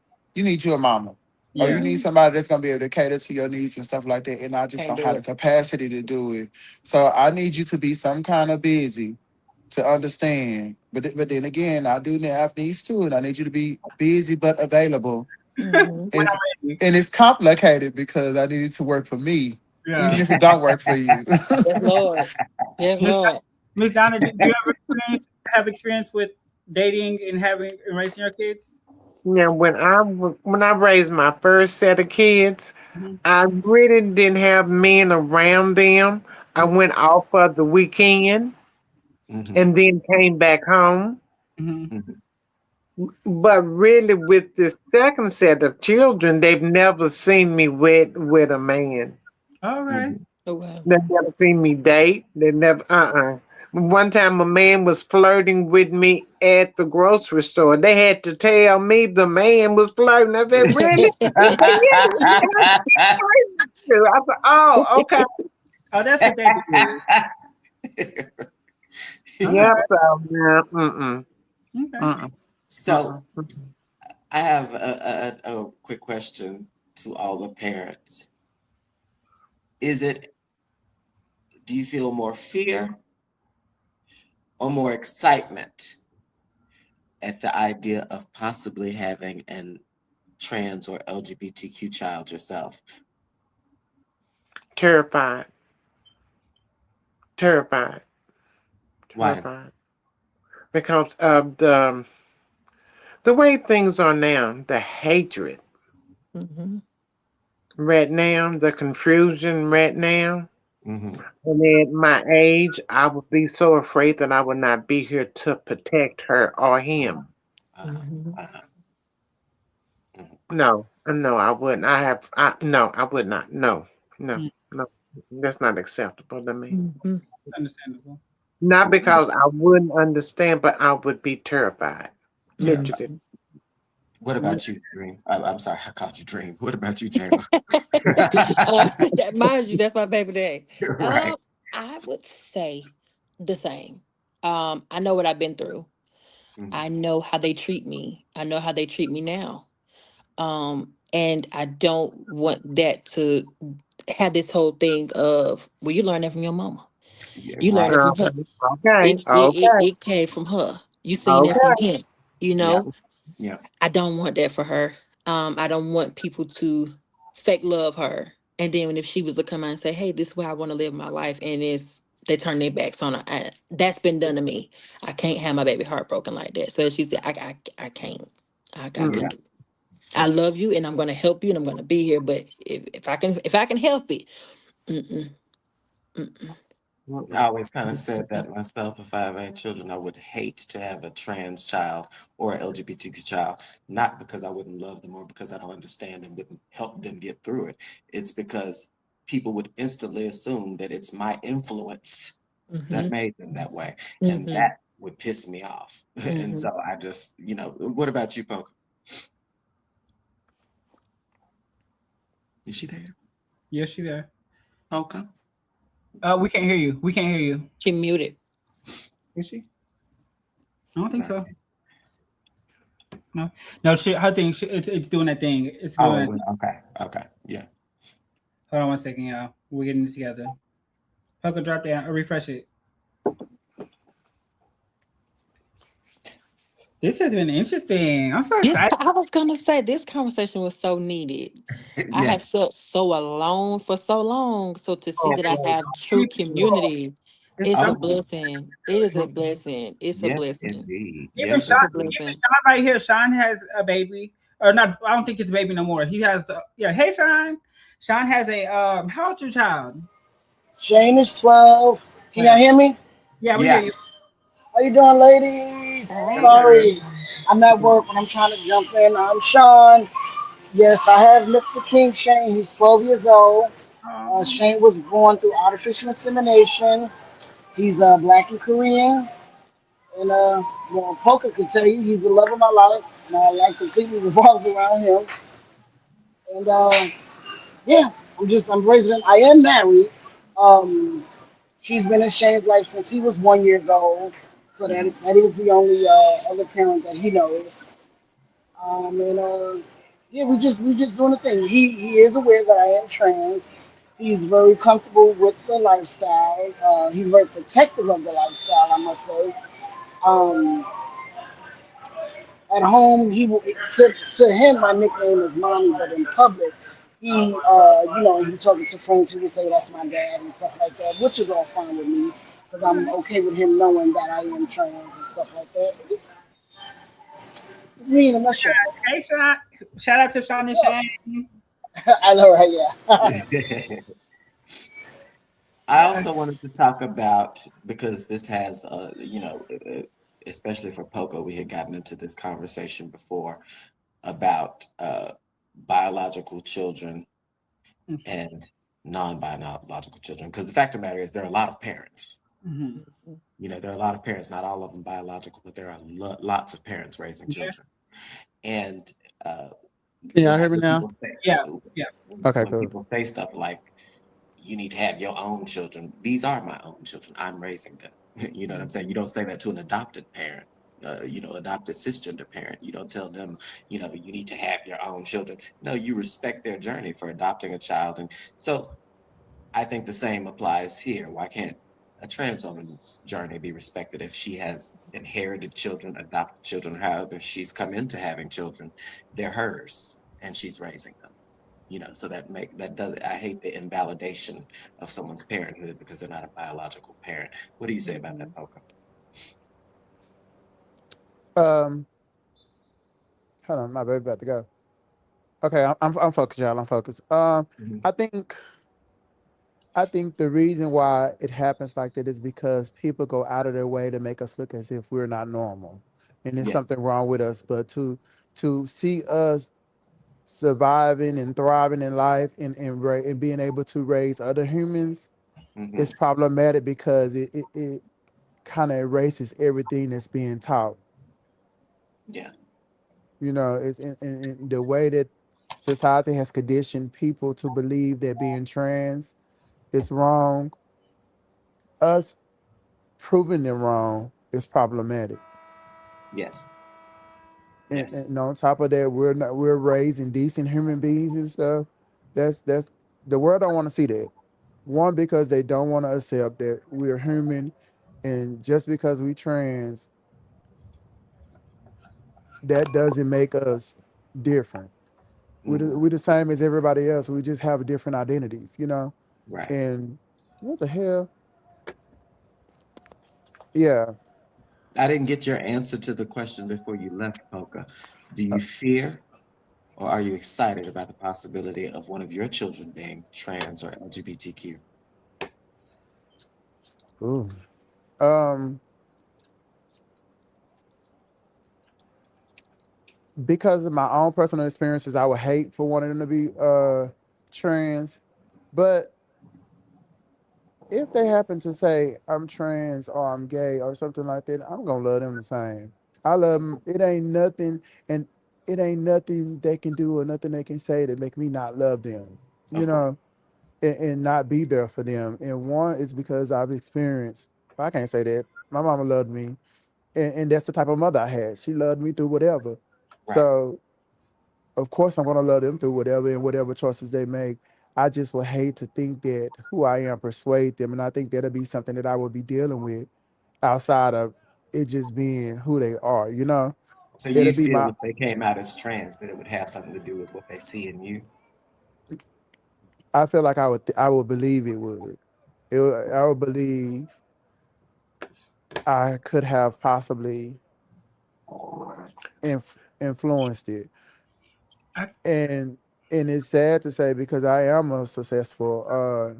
your mama, or you Yeah. need Mhm. somebody that's gonna be able to cater to your needs and stuff like that, and I just Can't don't do have the it. capacity to do it. So I need you to be some kind of busy to understand. But then again, I have needs too, and I need you to be busy but available. Hmm. When And I'm ready. and it's complicated because I need it to work for me, even Yeah. if it don't work for you. Yes, Lord. Yes, Miss Lord. Miss Donna, do you ever have experience with dating and having and raising your kids? Now, when I raised my first set of kids, Mm-hmm. I really didn't have men around them. I Mm-hmm. went off for the weekend Mm-hmm. and then came back home. Mm-hmm. Mm-hmm. But really, with this second set of children, they've never seen me with a man. All right. Mm-hmm. Oh, well. They've never seen me date. They never. One time, a man was flirting with me at the grocery store. They had to tell me the man was flirting. I said, "Really?" He said, "Yeah." I said, "Oh, okay." Oh, that's what they do. Yep. Okay. So, yeah, mm-mm, Okay. mm-mm, So mm-mm. I have a quick question to all the parents. Is it, do you feel more fear or more excitement at the idea of possibly having an trans or LGBTQ child yourself? Terrified. Why? Because of the way things are now, the hatred Mm-hmm. right now, the confusion right now. Mm-hmm. And at my age, I would be so afraid that I would not be here to protect her or him. Mm-hmm. No, I wouldn't. No, I would not. No. That's not acceptable to me. Mm-hmm. Understandable. Not because I wouldn't understand, but I would be terrified. Literally. What about you, Dream? I'm sorry, I called you Dream. What about you, Jayla? Mind you, that's my baby day. Right. I would say the same. I know what I've been through. Mhm. I know how they treat me. I know how they treat me now. And I don't want that to have this whole thing of, well, you learned that from your mama. Yeah, You learned right. it from her. Okay. It came from her. You seen that from him. You Yeah. know, Yeah. I don't want that for her. I don't want people to fake love her. And then if she was to come out and say, hey, this is where I want to live my life, and they turn their backs on her. That's been done to me. I can't have my baby heartbroken like that. So she said, I can't. I couldn't Mm. do it. I love you and I'm gonna help you and I'm gonna be here. But if I can help it, mm-mm, mm-mm. I always kind of said that myself. If I ever had children, I would hate to have a trans child or an LGBTQ child, not because I wouldn't love them or because I don't understand and wouldn't help them get through it. It's because people would instantly assume that it's my influence that Mm-hmm. made them that way. And Mm-hmm. that would piss me off. And Mm-hmm. so I just, what about you, Poke? Is she there? Yes, she there. Poke? We can't hear you. We can't hear you. She muted. Is she? I don't think so. No. Her thing. It's doing that thing. It's doing. Okay. Yeah. Hold on 1 second, y'all. We're getting this together. Poker, drop down or refresh it. This has been interesting. I'm so excited. I was gonna say this conversation was so needed. I have Yes. felt so alone for so long. So to see that I have true community, It's it's so a blessing. It is a blessing. It's a Yes, blessing. indeed. even Yes, Sean, It's a indeed. blessing. Sean right here. Sean has a baby, or not? I don't think it's a baby no more. He has. Hey, Sean. Sean has a. How old's your child? Shane is 12. Can y'all hear me? Yeah, we Yeah. hear you. How you doing, ladies? Hey. Sorry, I'm at work, but I'm trying to jump in. I'm Sean. Yes, I have Mr. King Shane. He's 12 years old. Shane was born through artificial insemination. He's black and Korean. And well, Poker can tell you he's the love of my life. My life completely revolves around him. And yeah, I'm raising him. I am married. Um, she's been in Shane's life since he was 1 years old. So that is the only other parent that he knows. And yeah, we just doing the thing. He is aware that I am trans. He's very comfortable with the lifestyle. He's very protective of the lifestyle, I must say. Um, at home, to him my nickname is mommy, but in public, he talking to friends, he would say that's my dad and stuff like that, which is all fine with me because I'm okay with him knowing that I am trans and stuff like that. It's me in a nutshell. Hey, Sean. Shout out to Sean and Shane. I know, right? Yeah. I also wanted to talk about, because this has, especially for Poco, we had gotten into this conversation before about biological children and non-biological children. Because the fact of the matter is there are a lot of parents. Mm-hmm. There are a lot of parents, not all of them biological, but there are lots of parents raising children. And Can y'all hear me now? Yeah. Okay, when cool. people say stuff like, you need to have your own children. These are my own children. I'm raising them. You know what I'm saying? You don't say that to an adopted parent, adopted cisgender parent. You don't tell them, you need to have your own children. No, you respect their journey for adopting a child. And so I think the same applies here. Why can't a trans woman's journey be respected if she has inherited children, adopted children, however she's come into having children? They're hers. and she's raising them. So that does, I hate the invalidation of someone's parenthood because they're not a biological parent. What do you say about that, Poca? Hold on, my baby about to go. Okay, I'm focused, y'all. I'm focused. Mm-hmm. I think the reason why it happens like that is because people go out of their way to make us look as if we're not normal, and there's something wrong with us. But to see us surviving and thriving in life and being able to raise other humans is problematic because it kind of erases everything that's being taught. Yeah. It's in the way that society has conditioned people to believe that being trans is wrong. Us proving them wrong is problematic. Yes. And on top of that, we're raising decent human beings and stuff. That's the world don't want to see that. One, because they don't want to accept that we're human, and just because we trans, that doesn't make us different. We're the same as everybody else. We just have different identities, Right. And what the hell? Yeah. I didn't get your answer to the question before you left, Poca. Do you fear or are you excited about the possibility of one of your children being trans or LGBTQ? Ooh. Because of my own personal experiences, I would hate for one of them to be trans. But if they happen to say I'm trans or I'm gay or something like that, I'm gonna love them the same. I love them. It ain't nothing they can do or nothing they can say to make me not love them, and not be there for them. And one is because I've experienced, I can't say that. My mama loved me, and that's the type of mother I had. She loved me through whatever. Right. So, of course, I'm gonna love them through whatever and whatever choices they make. I just would hate to think that who I am persuade them, and I think that'll be something that I would be dealing with outside of it just being who they are. So It'll you be feel my. if they came out as trans, that it would have something to do with what they see in you? I feel like I would believe it would. I would believe I could have possibly influenced it. And it's sad to say because I am a successful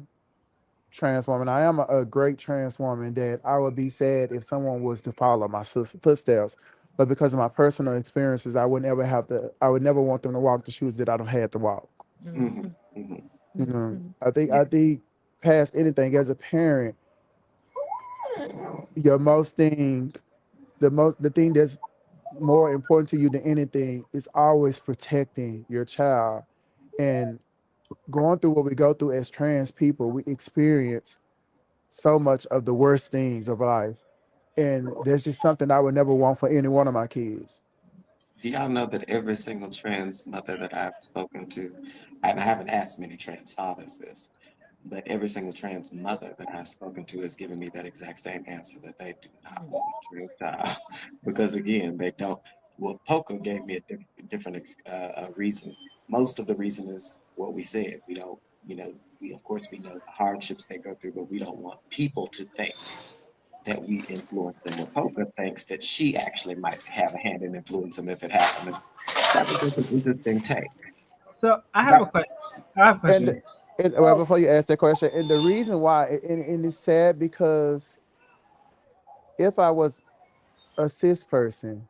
trans woman. I am a great trans woman that I would be sad if someone was to follow my footsteps. But because of my personal experiences, I would never want them to walk the shoes that I don't had to walk. I think past anything as a parent, the thing that's more important to you than anything is always protecting your child. And going through what we go through as trans people, we experience so much of the worst things of life. And there's just something I would never want for any one of my kids. Do y'all know that every single trans mother that I've spoken to, and I haven't asked many trans fathers this, but every single trans mother that I've spoken to has given me that exact same answer, that they do not want a trans child. Because again, they don't. Well, Poca gave me a different reason. Most of the reason is what we said. We don't, of course we know the hardships they go through, but we don't want people to think that we influence them. Well, Poca thinks that she actually might have a hand in influencing them if it happened. So I think that's an interesting take. So I have a question. Well, before you ask that question, and the reason why, and it's sad because if I was a cis person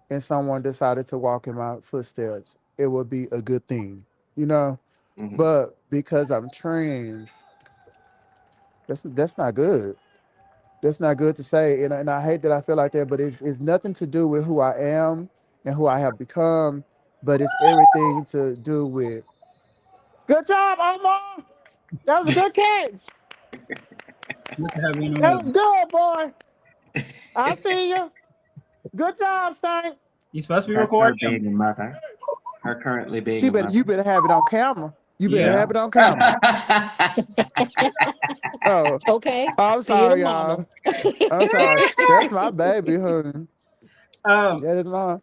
and someone decided to walk in my footsteps, it would be a good thing, But because I'm trans, that's not good. That's not good to say, and I hate that I feel like that. But it's nothing to do with who I am and who I have become, but it's everything to do with. Good job, Omar. That was a good catch. That was good, boy. I see you. Good job, Stank. You supposed to be recording. Her being a mother. Her currently being a mother. You better have it on camera. You better have it on camera. Oh, okay. I'm sorry, y'all. I'm sorry. That's my baby, honey. That is mine.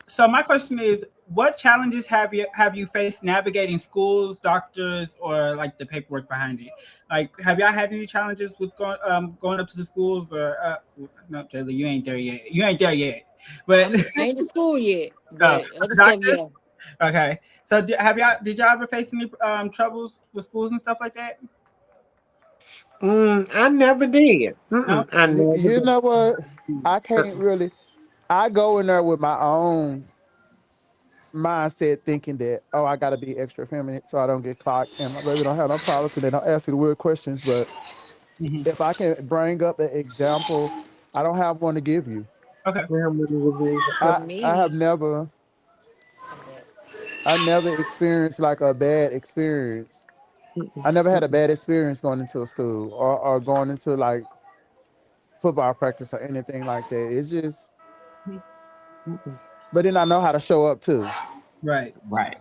So my question is, what challenges have you faced navigating schools, doctors, or like the paperwork behind it? Like, have y'all had any challenges with going up to the schools? Or no, Jayla, you ain't there yet. You ain't there yet. But I ain't to school yet, uh, but other stuff, doctors. yeah. Okay. So did y'all ever face any troubles with schools and stuff like that? I never did. No. I never You did. know what? I can't really. I go in there with my own mindset, thinking that, oh, I got to be extra feminine so I don't get clocked, and my baby don't have no problems, and they don't ask me the weird questions. But Mm-hmm. if I can bring up an example, I don't have one to give you. Okay. For I have me, never, my bad. I never experienced like a bad experience. I never had a bad experience going into a school or going into like football practice or anything like that. It's just, but then I know how to show up too. Right. Right.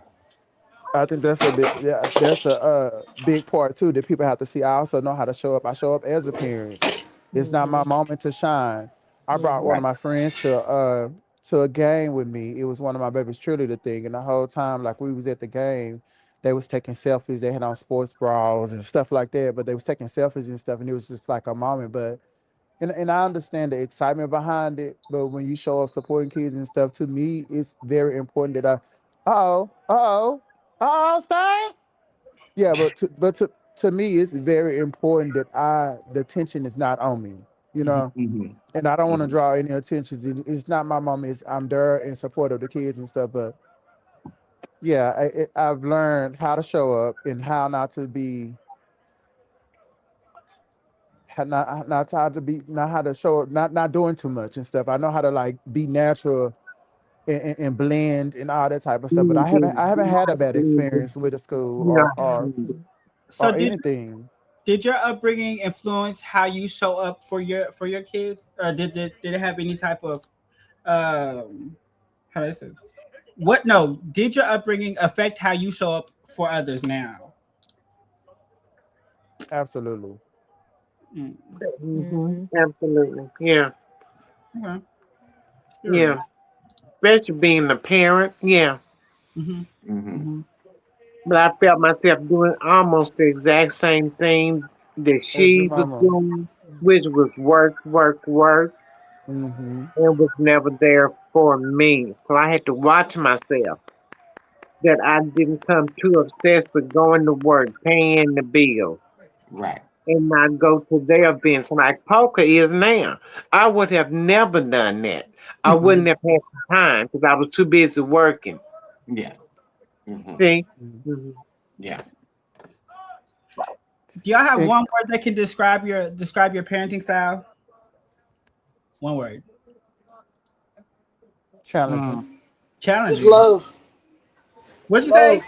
I think that's a big, yeah, that's a big part too that people have to see. I also know how to show up. I show up as a parent. It's not my Mm-hmm. moment to shine. I brought one Mm-hmm. of Right. my friends to a game with me. It was one of my baby's cheerleader thing, and the whole time, like we was at the game, they was taking selfies. They had on sports bras and stuff like that, but they was taking selfies and stuff, and it was just like a moment. But and I understand the excitement behind it, but when you show up supporting kids and stuff, to me, it's very important that stay. Yeah, but to me, it's very important that the attention is not on me, you know, Mm-hmm. and I don't want to Hmm. draw any attention. It's not my mom. I'm there in support of the kids and stuff, but yeah, I've learned how to show up and how not to be not how to be not how to show up, not doing too much and stuff. I know how to like be natural and blend and all that type of stuff. But I haven't had a bad experience with a school or or So or anything. did your upbringing influence how you show up for your kids, or did it have any type of how do I say this? What no? Did your upbringing affect how you show up for others now? Absolutely. Mm, Mm-hmm. Mm-hmm. Absolutely. Yeah. okay. You're Yeah. right. Especially being the parent. Yeah. Mm-hmm. Hmm. hmm But I felt myself doing almost the exact same thing that As your she was mama. doing, which was work, work, work, Mm-hmm. and was never there for me. So I had to watch myself that I didn't come too obsessed with going to work, paying the bill, Right. and not go to their events like poker is now. I would have never done that. I Mm-hmm. wouldn't have had the time because I was too busy working. Yeah. Hmm. See? Mhm. Yeah. Do y'all have And one word that can describe your parenting style? One word. challenging. Mm. Just Challenging. love, What'd you say?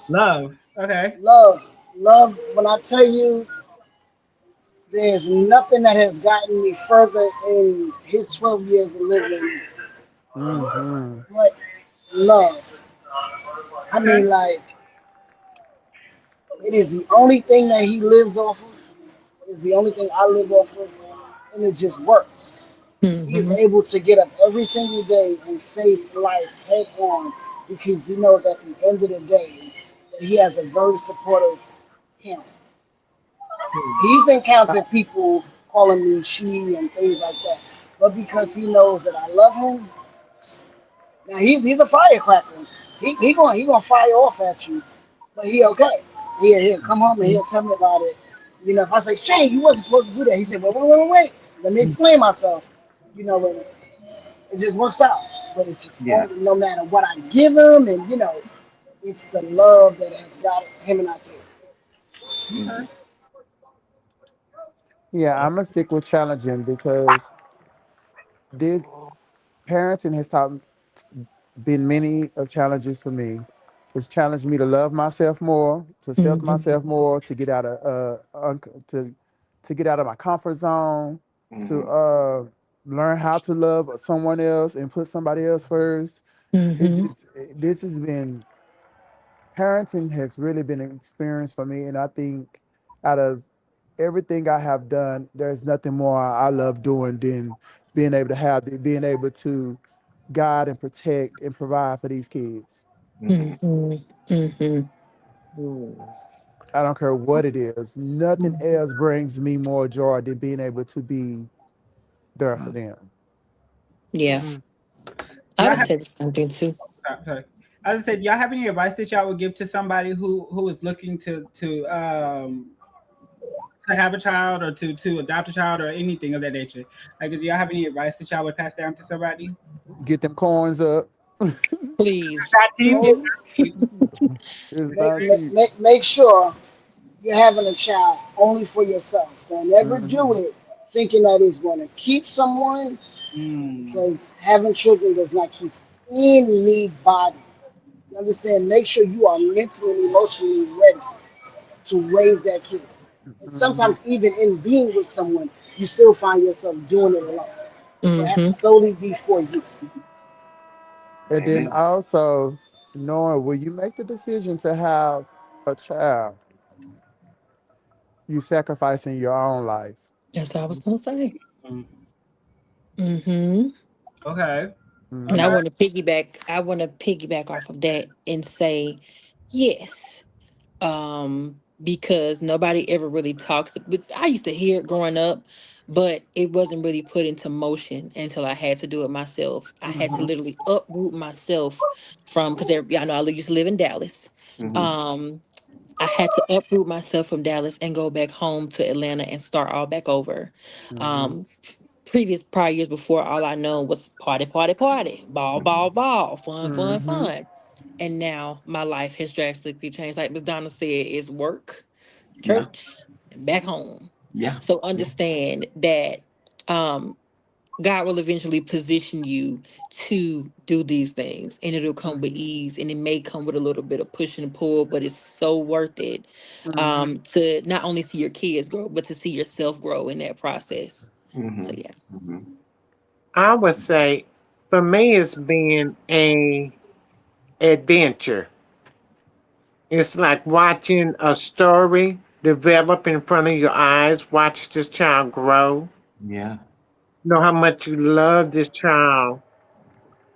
love, Love. Okay. love. When I tell you, there's nothing that has gotten me further in his 12 years of living Mm-hmm. but love. I Okay. mean, like, it is the only thing that he lives off of. It's the only thing I live off of, and it just works. He is Mm-hmm. able to get up every single day and face life head on because he knows at the end of the day that he has a very supportive parent. He's I, encountered people calling me she and things like that, but because he knows that I love him, now he's a firecracker. He gonna fire off at you, but he okay. He'll come home and he'll tell me about it. You know, if I say Shane, you wasn't supposed to do that, he said, wait. Let me explain myself. You know, and it just works out. But it's just Yeah. no matter what I give him, and it's the love that has got him and I through. Hmm. yeah, I'm gonna stick with challenging because this parenting has been many of challenges for me. It's challenged me to love myself more, to accept Mm-hmm. myself more, to get out of to get out of my comfort zone, to Hmm. learn how to love someone else and put somebody else first. Mm-hmm. This has been parenting has really been an experience for me, and I think out of everything I have done, there's nothing more I love doing than being able to guide and protect and provide for these kids. I don't care what it is. Nothing else brings me more joy than being able to be there for them. Yeah. I would say the same thing too. Okay. As I said, y'all have any advice that y'all would give to somebody who is looking to have a child or to adopt a child or anything of that nature? Like, do y'all have any advice that y'all would pass down to somebody? Get them coins up. Please. Oh, It's not cheap. make sure you're having a child only for yourself. Don't ever do Mhm. it thinking that it's going to keep someone, because having children does not keep anybody. You understand? Make sure you are mentally and emotionally ready to raise that kid. And Mhm. sometimes, even in being with someone, you still find yourself doing it alone. So it has to Mm-hmm. solely be for you. And then Amen. also knowing when you make the decision to have a child, you sacrificing your own life. That's what I was gonna say. Mm. Mm-hmm. Okay. And I Okay. Mhm. want to piggyback. I want to piggyback off of that and say, yes, because nobody ever really talks. But I used to hear it growing up, but it wasn't really put into motion until I had to do it myself. I had to Mhm. literally uproot myself from because y'all know I used to live in Dallas. Mm-hmm. Um, I had to uproot myself from Dallas and go back home to Atlanta and start all back over. Mhm. Um, previous prior years before, all I know was party, party, party, ball, ball, ball, fun, fun, Mhm. fun. And now my life has drastically changed. Like Ms. Donna said, it's work, Yeah. church, and back home. Yeah. So understand that um, God will eventually position you to do these things, and it'll come with ease, and it may come with a little bit of push and pull, but it's so worth it Mhm. to not only see your kids grow, but to see yourself grow in that process. So Mm-hmm. yeah. Mm-hmm. I would say for me it's been a adventure. It's like watching a story develop in front of your eyes, watch this child grow. Yeah. Know how much you love this child,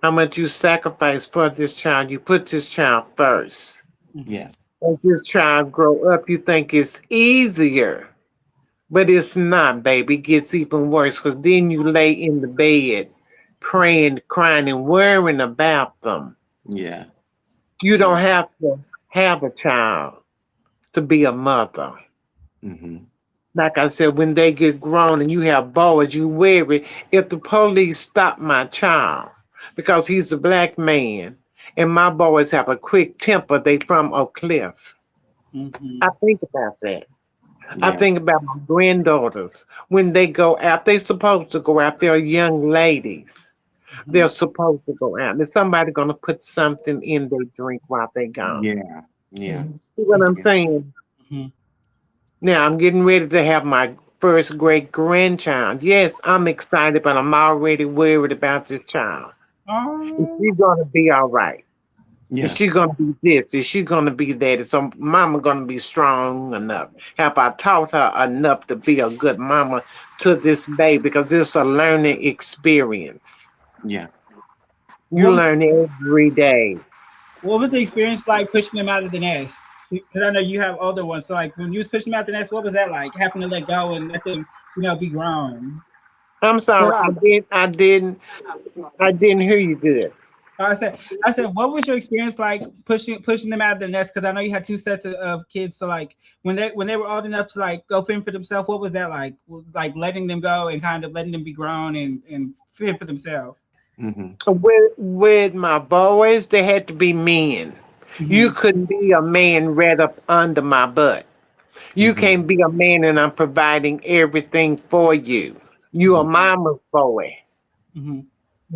how much you sacrifice for this child. You put this child first. Yes. As this child grow up, you think it's easier. But it's not, baby. It gets even worse because then you lay in the bed praying, crying, and worrying about them. Yeah. You Yeah. don't have to have a child to be a mother. Mm-hmm. Like I said, when they get grown and you have boys, you worry if the police stop my child because he's a black man and my boys have a quick temper, they from Oak Cliff. Mm-hmm. I think about that. I Yeah. think about my granddaughters when they go out. They're supposed to go out. They're young ladies. They're supposed to go out. There's somebody gonna put something in their drink while they gone. Yeah. Yeah. Mhm. See what I'm Yeah. saying? Mm-hmm. Now I'm getting ready to have my first great grandchild. Yes, I'm excited, but I'm already worried about this child. Is Oh. she gonna be all right? Is Yeah. she gonna be this? Is she gonna be that? Is some mama gonna be strong enough? Have I taught her enough to be a good mama to this baby? Because it's a learning experience. Yeah. You What was learn every day. what was the experience like pushing them out of the nest? Because I know you have older ones. So like when you was pushing them out the nest, what was that like? Having to let go and let them, be grown. I'm sorry, I didn't hear you good. I said, what was your experience like pushing them out of the nest? Because I know you had two sets of kids. So like when they were old enough to like go fend for themselves, what was that like? Like letting them go and kind of letting them be grown and fend for themselves. Mm-hmm. With my boys, they had to be men. You Mm-hmm. couldn't be a man right up under my butt. You Mm-hmm. can't be a man and I'm providing everything for you. You a mama's boy. Mm-hmm.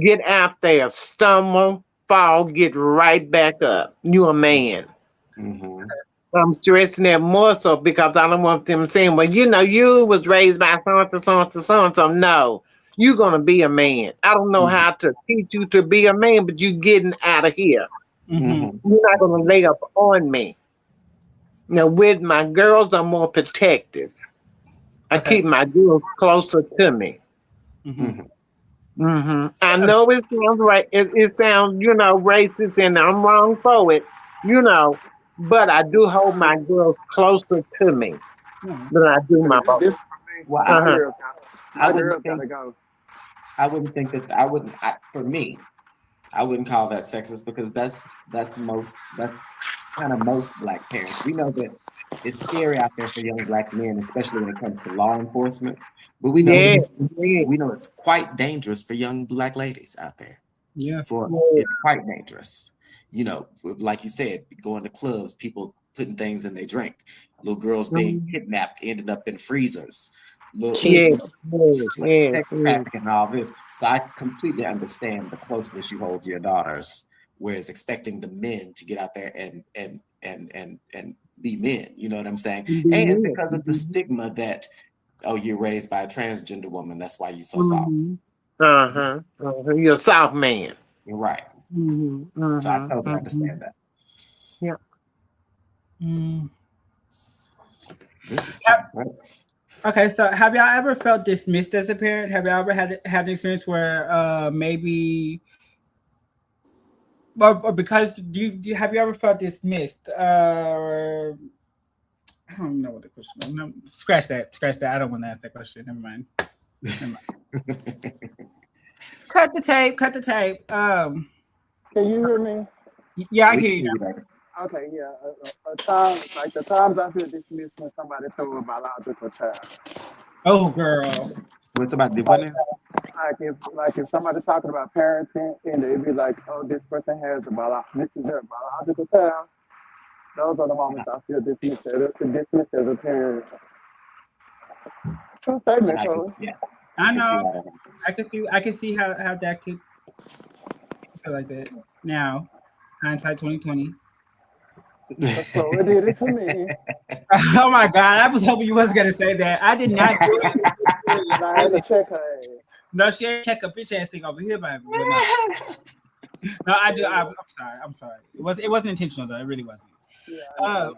Get out there, stumble, fall, get right back up. You a man. Mm-hmm. I'm stressing that more so because I don't want them saying, well, you was raised by so and so, so and so, so and so. No, you're going to be a man. I don't know Mm-hmm. how to teach you to be a man, but you're getting out of here. Mm-hmm. Mm-hmm. You're not going to lay up on me. Now, with my girls, I'm more protective. I Okay. keep my girls closer to me. Mm-hmm. Mm-hmm. I know it sounds right. It sounds, racist, and I'm wrong for it, but I do hold my girls closer to me than I do my It's boys. different for me. Well, Uh-huh. I My wouldn't girls think gotta go. I wouldn't think that I wouldn't for me. I wouldn't call that sexist because that's kind of most black parents. We know that it's scary out there for young black men, especially when it comes to law enforcement. But we know Yeah, that yeah, it's quite dangerous for young black ladies out there. Yeah. yeah. It's quite dangerous. Like you said, going to clubs, people putting things in their drink, little girls being Mhm. kidnapped, ended up in freezers, little Yeah, Jesus. yeah, sex yeah. trafficking and all this. So I completely understand the closeness you hold to your daughters, whereas expecting the men to get out there and be men. You know what I'm saying? And because of the stigma that you're raised by a transgender woman, that's why you're so soft. You're a soft man. You're right. So I totally understand that. Yeah. Mm. This is great. Okay, so have y'all ever felt dismissed as a parent? Have y'all ever had an experience where maybe, or because have you ever felt dismissed? Or I don't know what the question is. No, scratch that. I don't want to ask that question. Never mind. Cut the tape. Can you hear me? Yeah, I We hear can you. do that. Okay, yeah. A time like the times I feel dismissed when somebody throw a biological child. Oh, girl. When somebody did what now? Like if somebody talking about parenting and they be like, oh, this person has this is their biological child. Those are the moments I feel dismissed. Dismissed as a parent. True statement, Chloe. I know. how that happens. I can see how that could feel like that. Now, hindsight 2020. Chloe did it to me. Oh my God! I was hoping you wasn't gonna say that. I did not do it. I had to check her ass. No, she ain't check a bitch ass thing over here, baby. But no, I do. I'm sorry. It wasn't intentional though. It really wasn't. Yeah,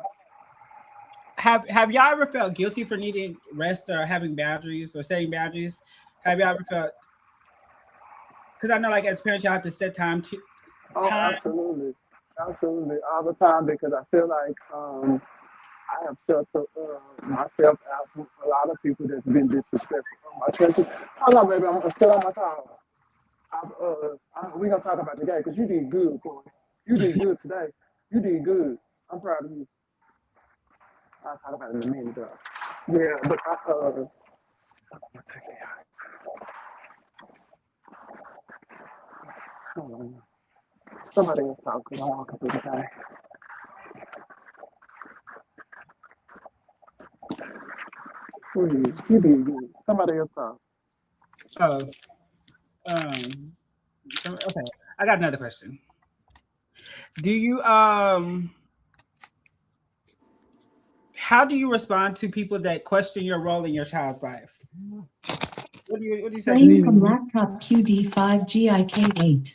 Have y'all ever felt guilty for needing rest or having boundaries or setting boundaries? Have y'all ever felt? Because I know, like as parents, y'all have to set time to. Oh, absolutely, all the time because I feel like I have filtered myself out from a lot of people that's been disrespectful. My church. Hold on, baby, I'm still on my call. We're gonna talk about the game because you did good, boy. You did good today. You did good. I'm proud of you. I'll talk about it in a minute, though. Yeah, but hold on. Somebody else talk because I'm walking through the thing. You did good. Somebody else talk. Okay, I got another question. Do you how do you respond to people that question your role in your child's life? What do you say? Playing from laptop QD5GIK8.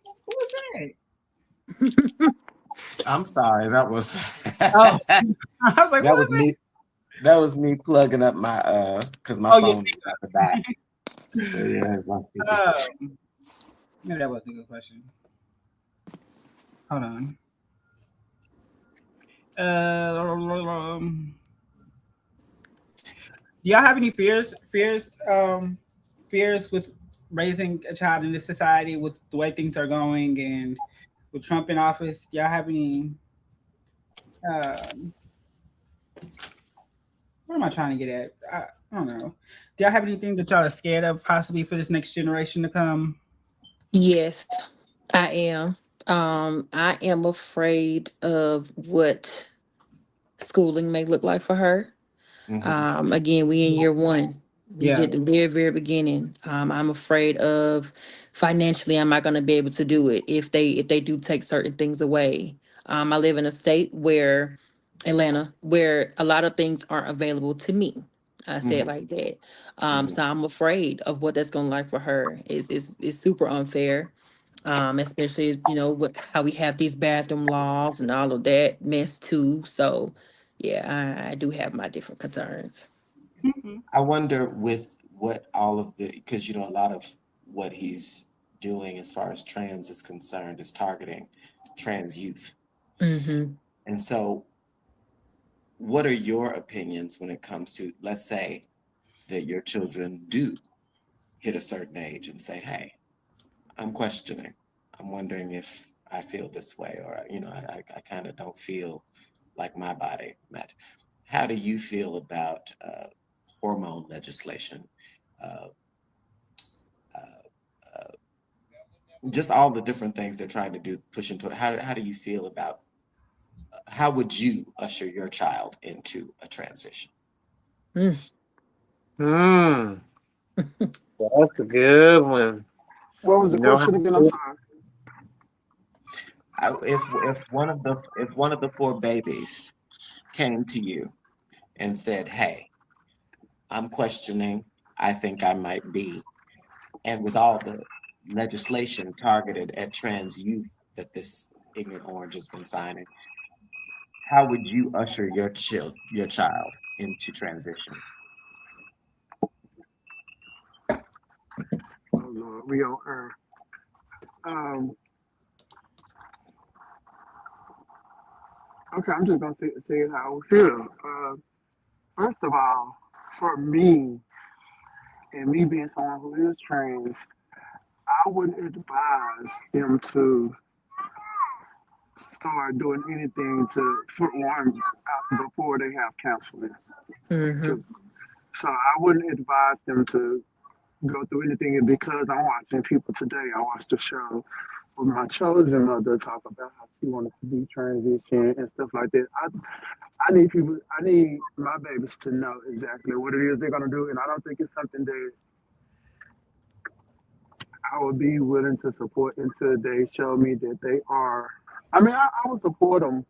Who was that? I'm sorry, that was Oh, I was like, that was me. That was me plugging up my because my phone is at the back. So yeah, maybe that was a good question. Hold on. Do y'all have any fears with raising a child in this society with the way things are going and with Trump in office? Do y'all have any what am I trying to get at? I don't know. Do y'all have anything that y'all are scared of possibly for this next generation to come? Yes, I am. I am afraid of what schooling may look like for her. Again, we in year one. We at the very, very beginning. I'm afraid of financially, I'm not going to be able to do it if they do take certain things away. I live in a state where Atlanta, where a lot of things aren't available to me. I say it like that. So I'm afraid of what that's going to like for her. It's super unfair. Especially with how we have these bathroom laws and all of that mess too. So yeah, I do have my different concerns. I wonder with what all of the because a lot of what he's doing as far as trans is concerned is targeting trans youth. Mm-hmm. And so what are your opinions when it comes to, let's say that your children do hit a certain age and say, hey, I'm questioning. I'm wondering if I feel this way, or, I kind of don't feel like my body match. How do you feel about hormone legislation? Just all the different things they're trying to do, push into it. How do you feel about, how would you usher your child into a transition? That's a good one. What was the question again? I'm sorry. If one of the four babies came to you and said, hey, I'm questioning, I think I might be, and with all the legislation targeted at trans youth that this ignorant orange has been signing, how would you usher your child into transition? Oh Lord, we on earth. Okay, I'm just gonna say how I feel. First of all, for me, and me being someone who is trans, I wouldn't advise them to start doing anything for one before they have counseling. Mm-hmm. So I wouldn't advise them to go through anything. And because I'm watching people today, I watched a show with my chosen mother talk about how she wanted to be transition and stuff like that. I need my babies to know exactly what it is they're gonna do, and I don't think it's something that I would be willing to support until they show me that they are. I mean, I would support them,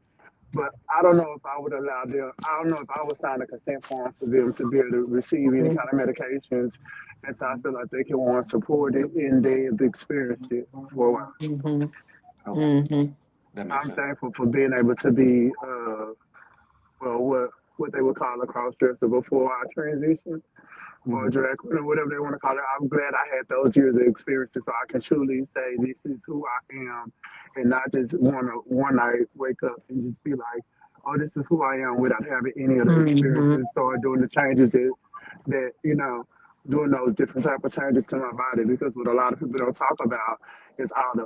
but I don't know if I would allow them. I don't know if I would sign a consent form for them to be able to receive any kind of medications until I feel like they can want support it and they have experienced it for a while. Mm-hmm. Okay. Mm-hmm. That makes I'm sense. thankful for being able to be, what they would call a cross dresser before I transition, or drag queen, or whatever they want to call it. I'm glad I had those years of experiences so I can truly say this is who I am, and not just want to one night wake up and just be like, oh, this is who I am without having any of the experiences. Start doing the changes that doing those different type of changes to my body, because what a lot of people don't talk about is all the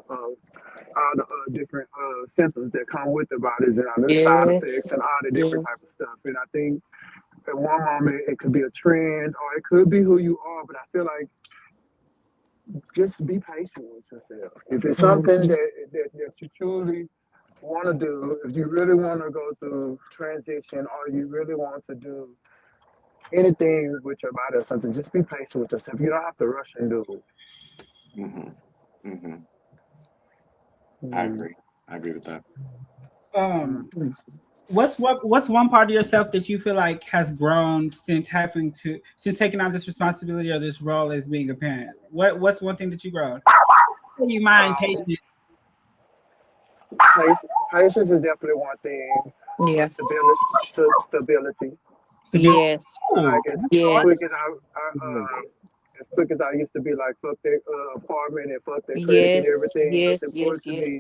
different symptoms that come with the bodies and all the side effects and all the different type of stuff. And I think at one moment it could be a trend or it could be who you are, but I feel like just be patient with yourself. If it's something that you truly want to do, if you really want to go through transition or you really want to do anything with your body or something, just be patient with yourself. You don't have to rush and do it. I agree with that. What's one part of yourself that you feel like has grown since taking on this responsibility or this role as being a parent? What's one thing that you grown? Do you mind patience? Patience is definitely one thing. Yeah. Stability. Yes. Like as quick as I used to be like, fuck that apartment and fuck that credit and everything. It's important to me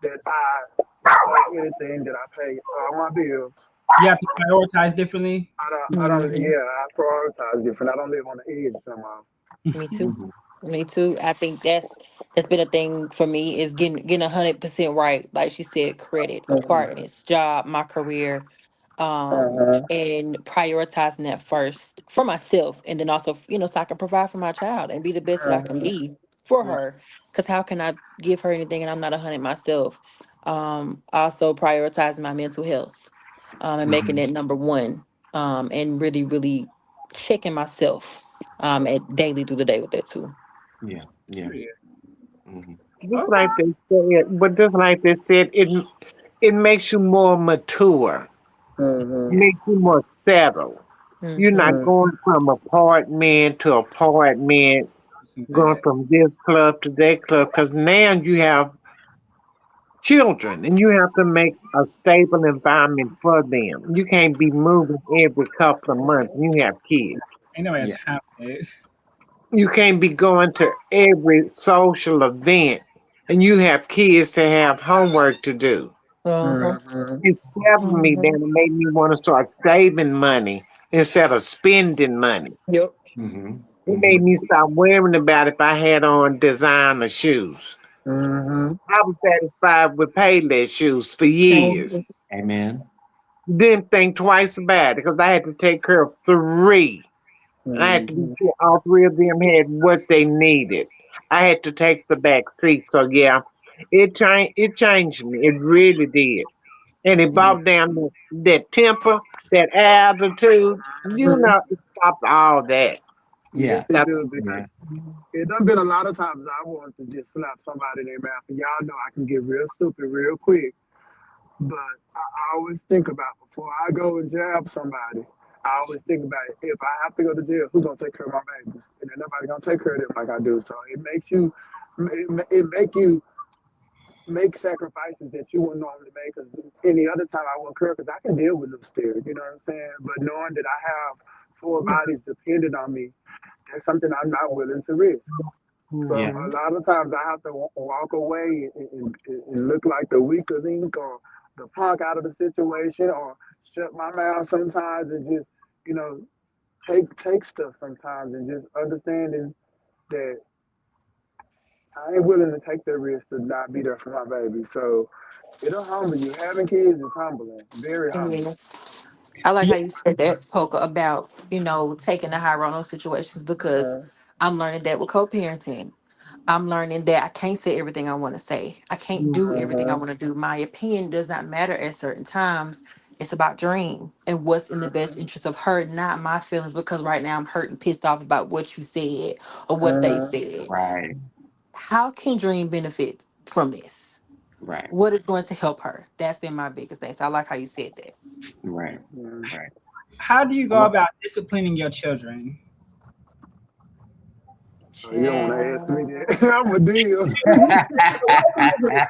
that I fuck anything that I pay all my bills. You have to prioritize differently. I prioritize different. I don't live on the edge somehow. Me too. Me too. I think that's been a thing for me, is getting 100% right. Like she said, credit, apartments, job, my career, and prioritizing that first for myself, and then also so I can provide for my child and be the best that I can be for her. Because how can I give her anything and I'm not 100 myself? Also prioritizing my mental health, and making that number one, and really, really checking myself at daily through the day with that too. Yeah. Just like they said, it makes you more mature. It makes you more settled. You're not going from apartment to apartment, going from this club to that club, because now you have children and you have to make a stable environment for them. You can't be moving every couple of months and you have kids. I know it's happening. you can't be going to every social event and you have kids to have homework to do. Uh-huh. Mhm. It scared me, then Uh-huh. it made me want to start saving money instead of spending money. Yep. Mm-hmm. It Mm-hmm. made me stop worrying about if I had on designer shoes. Mhm. I was satisfied with Payless shoes for years. Mhm. Amen. Didn't think twice about it because I had to take care of three. I had to be Mhm. sure all three of them had what they needed. I had to take the back seat. So yeah, it changed me. It really did. And it Yeah. brought down that temper, that attitude. You Mhm. know, it stopped all that. Yes, Yeah. it Stopped. do because Yeah. it done been a lot of times I want to just slap somebody in their mouth. And y'all know I can get real stupid real quick. But I always think about before I go and jab somebody, I always think about if I have to go to jail, who's gonna take care of my babies? And then nobody gonna take care of them like I do. So it makes you, it make you make sacrifices that you wouldn't normally make. Because any other time I wouldn't care because I can deal with them still. You know what I'm saying? But knowing that I have four bodies dependent on me, that's something I'm not willing to risk. So Yeah. a lot of times I have to walk away and look like the weaker link or the punk out of the situation or shut my mouth sometimes and just, you know, take stuff sometimes and just understanding that I ain't willing to take the risk to not be there for my baby. So it'll humble you. Having kids is humbling, very humbling. Yeah. I like Yeah. how you said that, Poker, about, taking the high road on those situations because Uh, I'm learning that with co-parenting. I'm learning that I can't say everything I want to say. I can't do everything I uh-huh. want to do. My opinion does not matter at certain times. It's about Dream and what's in the best interest of her, not my feelings, because right now I'm hurt and pissed off about what you said or what they Uh, said. Right. How can Dream benefit from this? Right. What is going to help her? That's been my biggest thing. So I like how you said that. Right. uh, Right. How do you I go want- about disciplining your children? so you don't want to ask me Child. that. I'm a deal.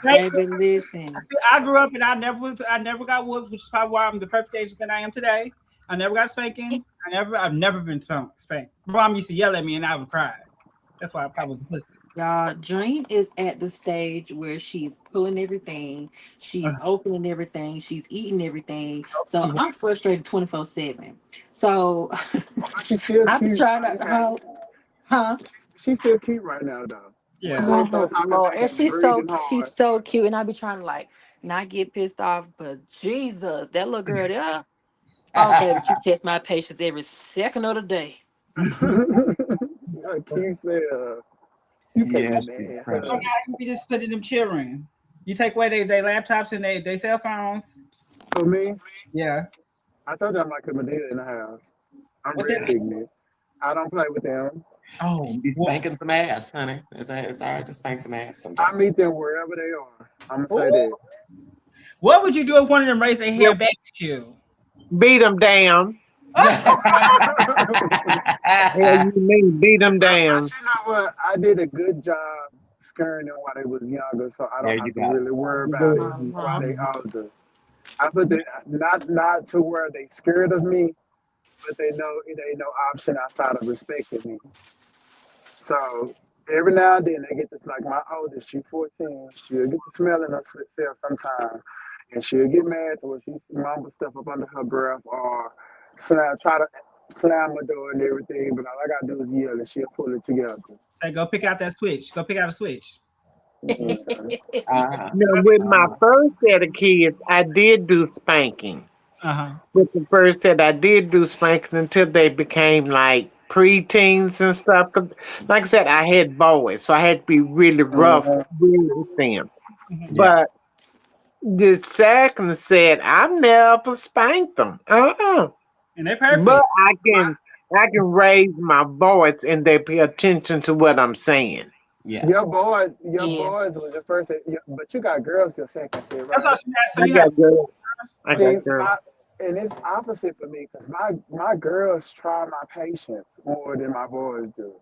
Baby, listen. I grew up and I never got whooped, which is probably why I'm the perfect age that I am today. I never got spanking. I've never been spanked. Mom used to yell at me and I would cry. That's why I probably was a pussy. Y'all, Dream is at the stage where she's pulling everything, she's opening everything, she's eating everything. So I'm frustrated 24/7. So But she's still I'm cute, so trying you to, can't. huh? She's still cute right now, though. Once Yeah. they Oh start talking Lord, back and and breathing she's hard, so cute, and I be trying to like not get pissed off, but Jesus, that little girl there. Oh baby, she tests my patience every second of the day. like Q said, you take a Yes, it's man Oh, hug. precious. God, you just study them children. You take away their laptops and their cell phones. For me, Yeah. I told you I'm like a Medea in the house. I'm What real that mean? ignorant. I don't play with them. Oh, You be what? spanking some ass, honey. It's all right to spank some ass I sometimes. meet them wherever they are. I'm gonna say Ooh. that. What would you do if one of them raised their Yeah, hand back at you? beat them down. Hell, you mean beat them down? But you know what? I did a good job scaring them while they was younger, so I There don't you have to go. really worry about it while Uh-huh. they older. I put the not to where they scared of me, but they know it ain't no option outside of respecting me. So every now and then they get this like my oldest, she 14, she'll get the smell in herself sometime. And she'll get mad to where she mumble stuff up under her breath or try to slam my door and everything, but all I gotta do is yell and she'll pull it together. Say, go pick out that switch. Go pick out a switch. Okay. Uh-huh. Now, with my Uh-huh. first set of kids, I did do spanking. Uh-huh. With the first set, I did do spanking until they became like preteens and stuff. 'Cause like I said, I had boys, so I had to be really rough Uh-huh. with them. Yeah. But the second set, I've never spanked them. And they're But perfect. I can raise my voice and they pay attention to what I'm saying. Yeah. Your Yeah. boys was your first, but you got girls your second set, That's right? all she has. So I you have got girls. I See, got girls. and it's opposite for me because my girls try my patience more than my boys do.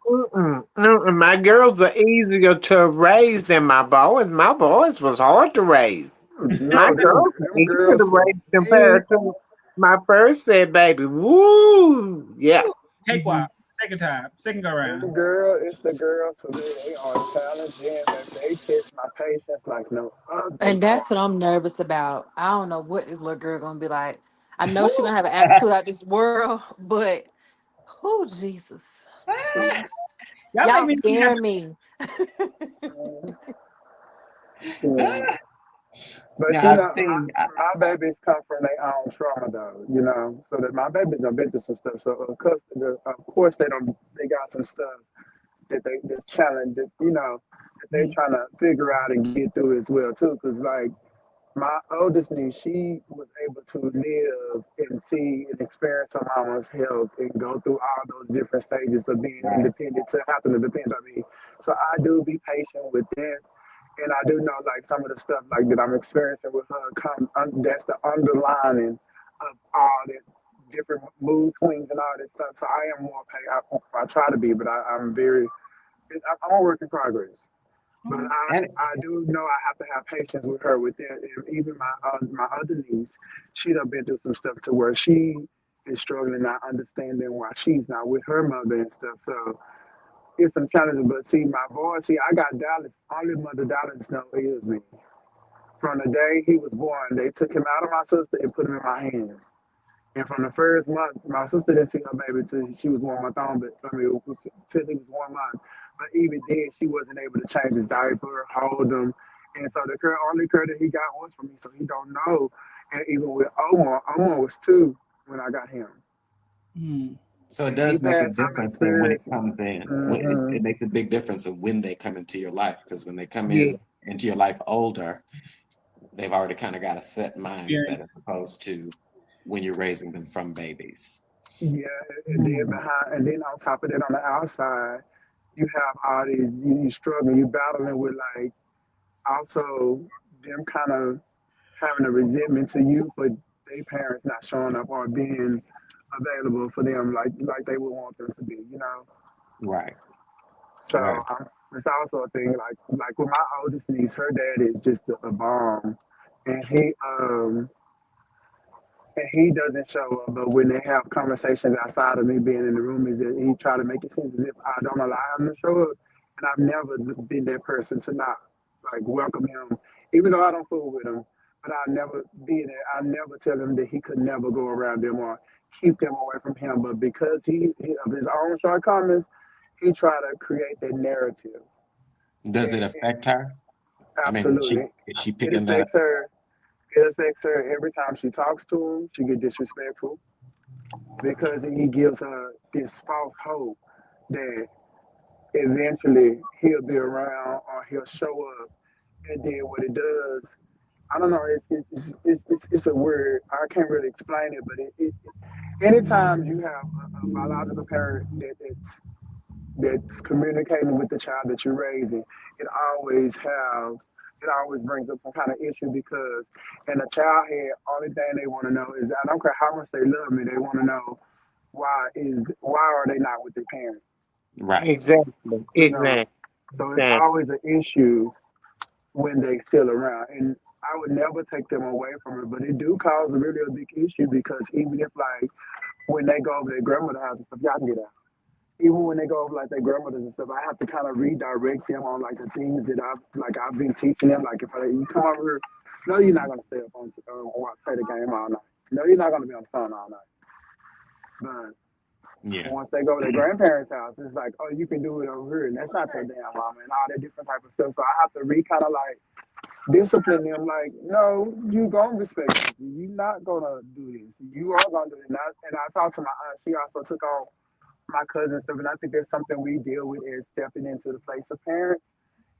Mm-mm. Mm-mm. My girls are easier to raise than my boys. My boys was hard to raise. My No, girls are them easier to girls for raise me. compared to my first set, baby. Woo! Yeah. Cakewalk. Second time, second go It's the round. girl, it's the girls for me. They are challenging and they test my patience like no other. And that's what I'm nervous about. I don't know what this little girl gonna be like. I know she's gonna have an attitude out this world, but oh Jesus. Jesus. Y'all make Y'all me have scare me. Yeah. But Now you I've know, seen. my babies come from their own trauma though, you know. So that my babies have been through some stuff. So of course they don't. They got some stuff that they challenge that you know that they trying to figure out and get through as well too. Because like my oldest niece, she was able to live and see and experience her mama's health and go through all those different stages of being independent to having to depend on me. So I do be patient with that. And I do know like some of the stuff like that I'm experiencing with her that's the underlining of all the different mood swings and all that stuff. So I am more patient. I try to be, but I'm a work in progress. But And I do know I have to have patience with her with that. And even my other niece, she done been through some stuff to where she is struggling, not understanding why she's not with her mother and stuff. So it's some challenges. But see, my boy, I got Dallas. Only mother Dallas knows is me. From the day he was born, they took him out of my sister and put him in my hands. And from the first month, my sister didn't see her baby till she was 1 month on, but till he was 1 month. But even then, she wasn't able to change his diaper, hold him. And so the only care that he got was from me, so he don't know. And even with Omar was 2 when I got him. so it And does he make a had some difference in when it experience. comes in. Mm-hmm. It makes a big difference of when they come into your life, because when they come Yeah. into your life older, they've already kind of got a set Yeah. mindset as opposed to when you're raising them from babies. Yeah, and then on top of that, on the outside, you have all these you struggling, you battling with like also them kind of having a resentment to you for their parents not showing up or being available for them like they would want them to be, you know. Right. So Right. it's also a thing like with my oldest niece, her dad is just a bomb, and he doesn't show up, but when they have conversations outside of me being in the room, is that he try to make it seem as if I don't allow him to show up, and I've never been that person to not like welcome him, even though I don't fool with him. But I never be there. I never tell him that he could never go around them or keep them away from him. But because he of his own shortcomings, he try to create that narrative. Does it And affect her? I mean, absolutely, is she it picking that? affects her. It affects her every time she talks to him. She get disrespectful because he gives her this false hope that eventually he'll be around or he'll show up. And then what it does, I don't know, it's a word. I can't really explain it, but anytime you have a biological parent that's communicating with the child that you're raising, it always brings up some kind of issue because in a child head, only thing they want to know is I don't care how much they love me, they want to know why are they not with their parents? Right. Exactly. You know, Exactly. so it's Exactly. always an issue when they still around. And I would never take them away from it, but it do cause really a big issue because even if like when they go over their grandmother's house and stuff, y'all can get out. Even when they go over like their grandmothers and stuff, I have to kind of redirect them on like the things that I've been teaching them. Like if you come over here, no, you're not gonna stay up on watch play the game all night. No, you're not gonna be on the phone all night. But Yeah. once they go to their grandparents' house, it's like, oh, you can do it over here, and that's not their damn mama and all that different type of stuff. So I have to kind of like discipline them. Like, no, you gonna respect me. You not gonna do this. You are gonna do it. And I talked to my aunt. She also took on my cousin stuff, and I think that's something we deal with is stepping into the place of parents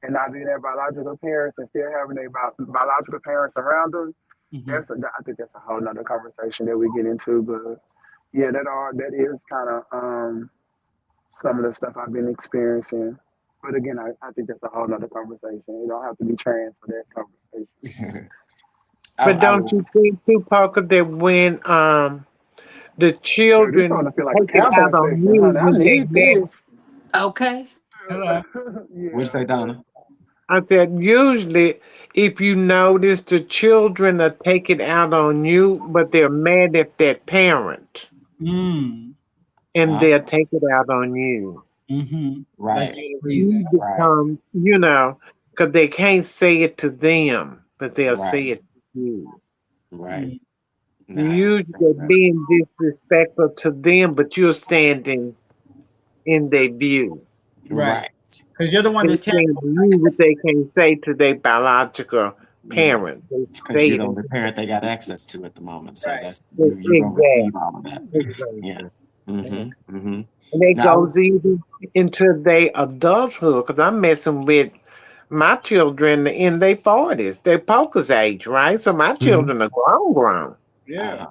and not being their biological parents and still having their biological parents around them. I think that's a whole nother conversation that we get into. But yeah, that is kind of some of the stuff I've been experiencing. But again, I think that's a whole nother conversation. You don't have to be trans for that conversation. But don't you think too, Parker, that when the Girl, this children starting to feel like a take it counseling out on session, you honey. I when they need get, this. Okay. Hello. What'd you Yeah, say, Donna? I said usually if you notice the children are taking out on you, but they're mad at that parent. Mm. and they'll take it out on you. Right. You become, because they can't say it to them, but they'll say it to you. Right. You usually being disrespectful to them, but you're standing in their view. Right. Because you're the one that's telling you what they can say to their biological parent. Because you're the only parent they got access to at the moment. So that's you're going to receive all of that. Yeah. And it goes even into their adulthood, because I'm messing with my children in their 40s. They're Poker's age, right? So my children are grown. Yeah.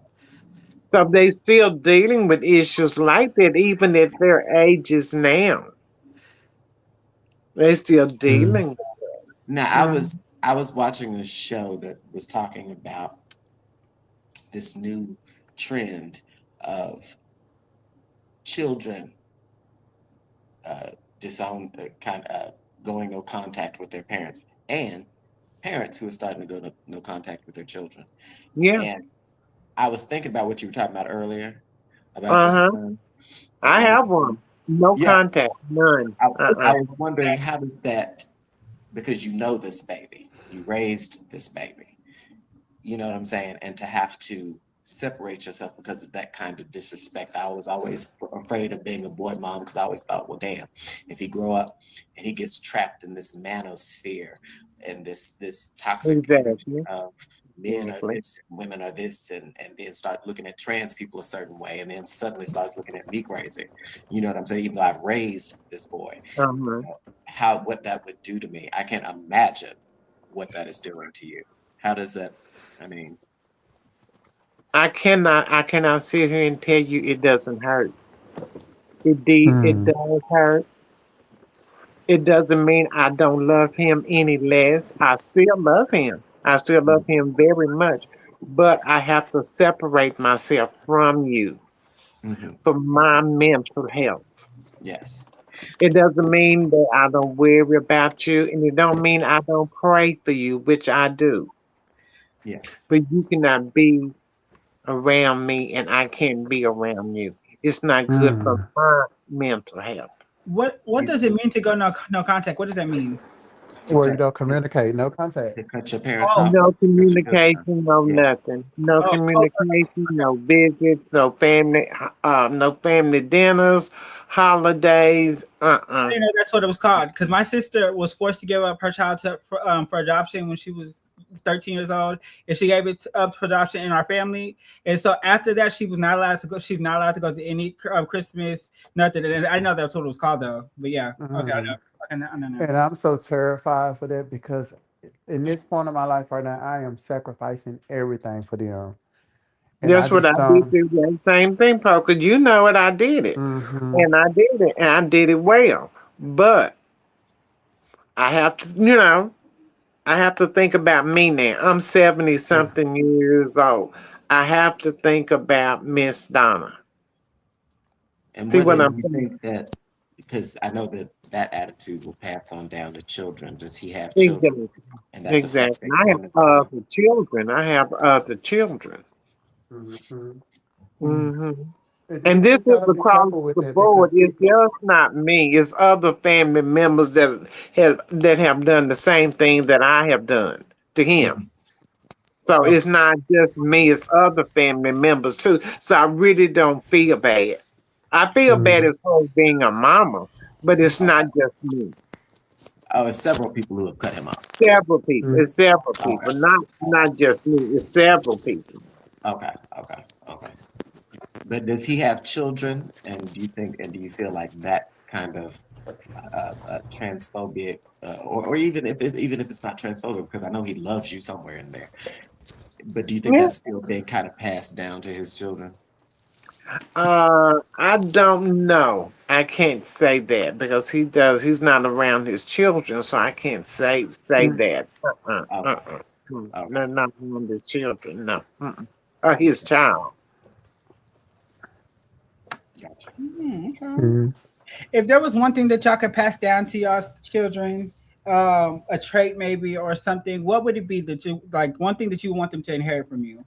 So they still dealing with issues like that, even at their ages now. They still dealing with it. Now I was watching a show that was talking about this new trend of children going no contact with their parents, and parents who are starting to go no contact with their children. Yeah. And I was thinking about what you were talking about earlier about your son. I have one. No contact, none. I was wondering, how does that, because you know this baby, you raised this baby, you know what I'm saying? And to have to separate yourself because of that kind of disrespect. I was always afraid of being a boy mom, because I always thought, well, damn, if he grow up and he gets trapped in this manosphere and this toxic of men are this, women are this, and then start looking at trans people a certain way, and then suddenly starts looking at me crazy. You know what I'm saying? Even though I've raised this boy, what that would do to me, I can't imagine what that is doing to you. How does that? I mean, I cannot sit here and tell you it doesn't hurt. It does hurt. It doesn't mean I don't love him any less. I still love him. I still love him very much. But I have to separate myself from you for my mental health. Yes. It doesn't mean that I don't worry about you, and it don't mean I don't pray for you, which I do. Yes. But you cannot be around me, and I can't be around you. It's not good for my mental health. What does it mean to go no contact? What does that mean? Where you don't communicate, no contact. To cut your parents off. No communication, no nothing. No communication, no visits, no family dinners, holidays. I didn't know that's what it was called, because my sister was forced to give up her child for adoption when she was 13 years old, and she gave it up for adoption in our family. And so after that, she was not allowed to go. She's not allowed to go to any Christmas, nothing. And I know that's what it was called, though. But yeah, okay, I know. And I'm so terrified for that, because in this point of my life right now, I am sacrificing everything for them. And that's what I did. The same thing, Poker. You know it. I did it, and I did it, and I did it well. But I have to, I have to think about me now. I'm 70-something years old. I have to think about Miss Donna. And what do you think that? Because I know that attitude will pass on down to children. Does he have children? And that's exactly. I have other children. And this is across the board. It's just not me. It's other family members that have done the same thing that I have done to him. So it's not just me. It's other family members too. So I really don't feel bad. I feel bad as far as being a mama, but it's not just me. Oh, it's several people who have cut him off. Several people. It's several people. Not just me. It's several people. Okay. But does he have children? And do you feel like that kind of transphobic, or even if it's not transphobic, because I know he loves you somewhere in there. But do you think that's still being kind of passed down to his children? I don't know. I can't say that because he's not around his children, so I can't say that. No, not around his children, no. Or his child. Gotcha. If there was one thing that y'all could pass down to y'all's children, a trait maybe or something, what would it be that you like? One thing that you want them to inherit from you?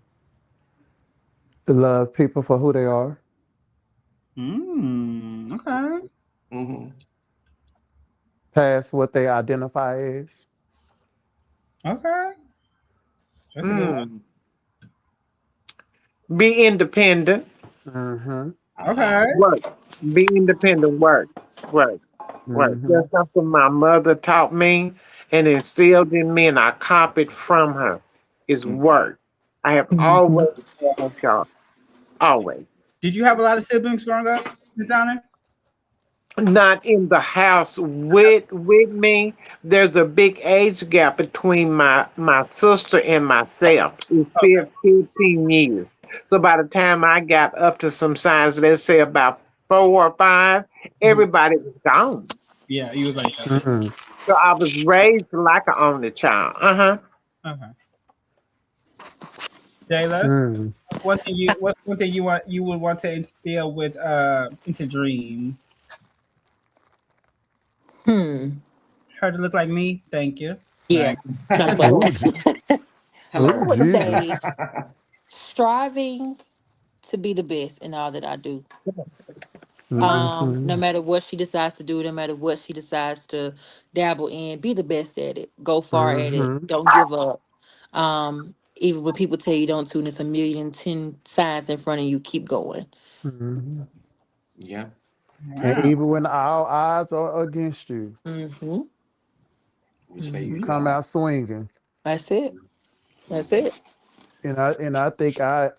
To love people for who they are. Okay. Mm-hmm. Past what they identify as. Okay. That's a good one. Mm. Be independent. Mm-hmm. Okay. Work. Be independent. Work. Work. Work. Mm-hmm. That's something my mother taught me and instilled in me, and I copied from her. Is work. I have Mhm. always had y'all. Always. Did you have a lot of siblings growing up, Miss Donna? Not in the house with me. There's a big age gap between my sister and myself. It's 15 years. So by the time I got up to some size, let's say about 4 or 5, Mhm. everybody was gone. Yeah, you was like that. Mm-hmm. So I was raised like an only child. Uh-huh. Okay. Jayla, Mm-hmm. what's one thing you would want to instill with into Dream? Hmm. Her to look like me? Thank you. Yeah, Like, not the Ooh, I ooh, would Hilarious. say Jesus. striving to be the best in all that I do. Mm-hmm. No matter what she decides to do, no matter what she decides to dabble in, be the best at it. Go far at it. Mm-hmm. Don't give up. Even when people tell you don't to, and it's a million, 10 signs in front of you, keep going. Mm-hmm. Yeah. And wow. even when all odds are against you, Mm-hmm. Which they you Mm-hmm. usually come are. out swinging. That's it. That's it. And I think I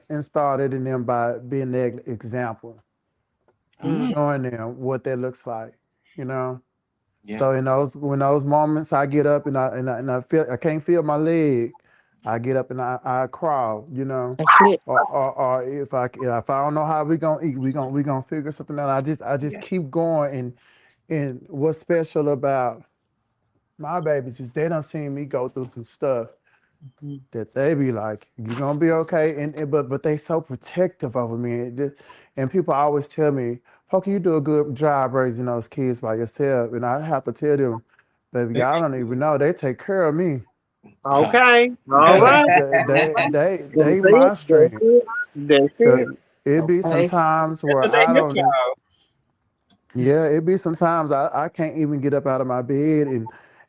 installed it in them by being the example, Mm. showing them what that looks like, you know. Yeah. So in those when those moments I get up and I feel I can't feel my leg, I get up and I crawl, you know. That's it. Or if I don't know how we gonna eat, we gonna figure something out. I just Yeah. keep going and what's special about my babies is they done seen me go through some stuff Mhm. that they be like, "You gonna be okay," but they so protective over me. And people always tell me, "Pokey, you do a good job raising those kids by yourself," and I have to tell them, "Baby, They y'all don't even know they take care of me. Okay. All They right. they All they right. they, That's they it. my That's strength. it. That's it. 'Cause it be some Okay. times That's where what they I make don't. y'all. Yeah, it be sometimes I can't even get up out of my bed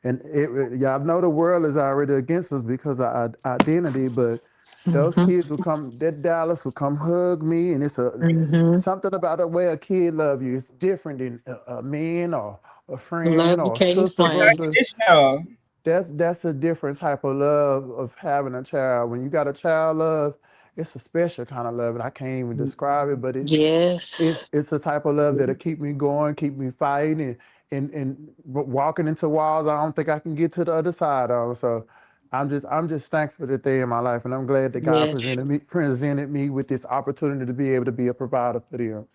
y'all know the world is already against us because of our identity, but those Mm-hmm. kids will come, that Dallas will come hug me, and it's Mm-hmm. something about the way a kid love you. It's different than a man or a friend Love you or a can't sister, It's explain. brother. unconditional. That's a different type of love of having a child. When you got a child love, it's a special kind of love, and I can't even describe it, but Yes. it's a type of love that'll keep me going, keep me fighting, and walking into walls I don't think I can get to the other side of. So I'm just thankful that they're in my life, and I'm glad that God Yes. presented me with this opportunity to be able to be a provider for them.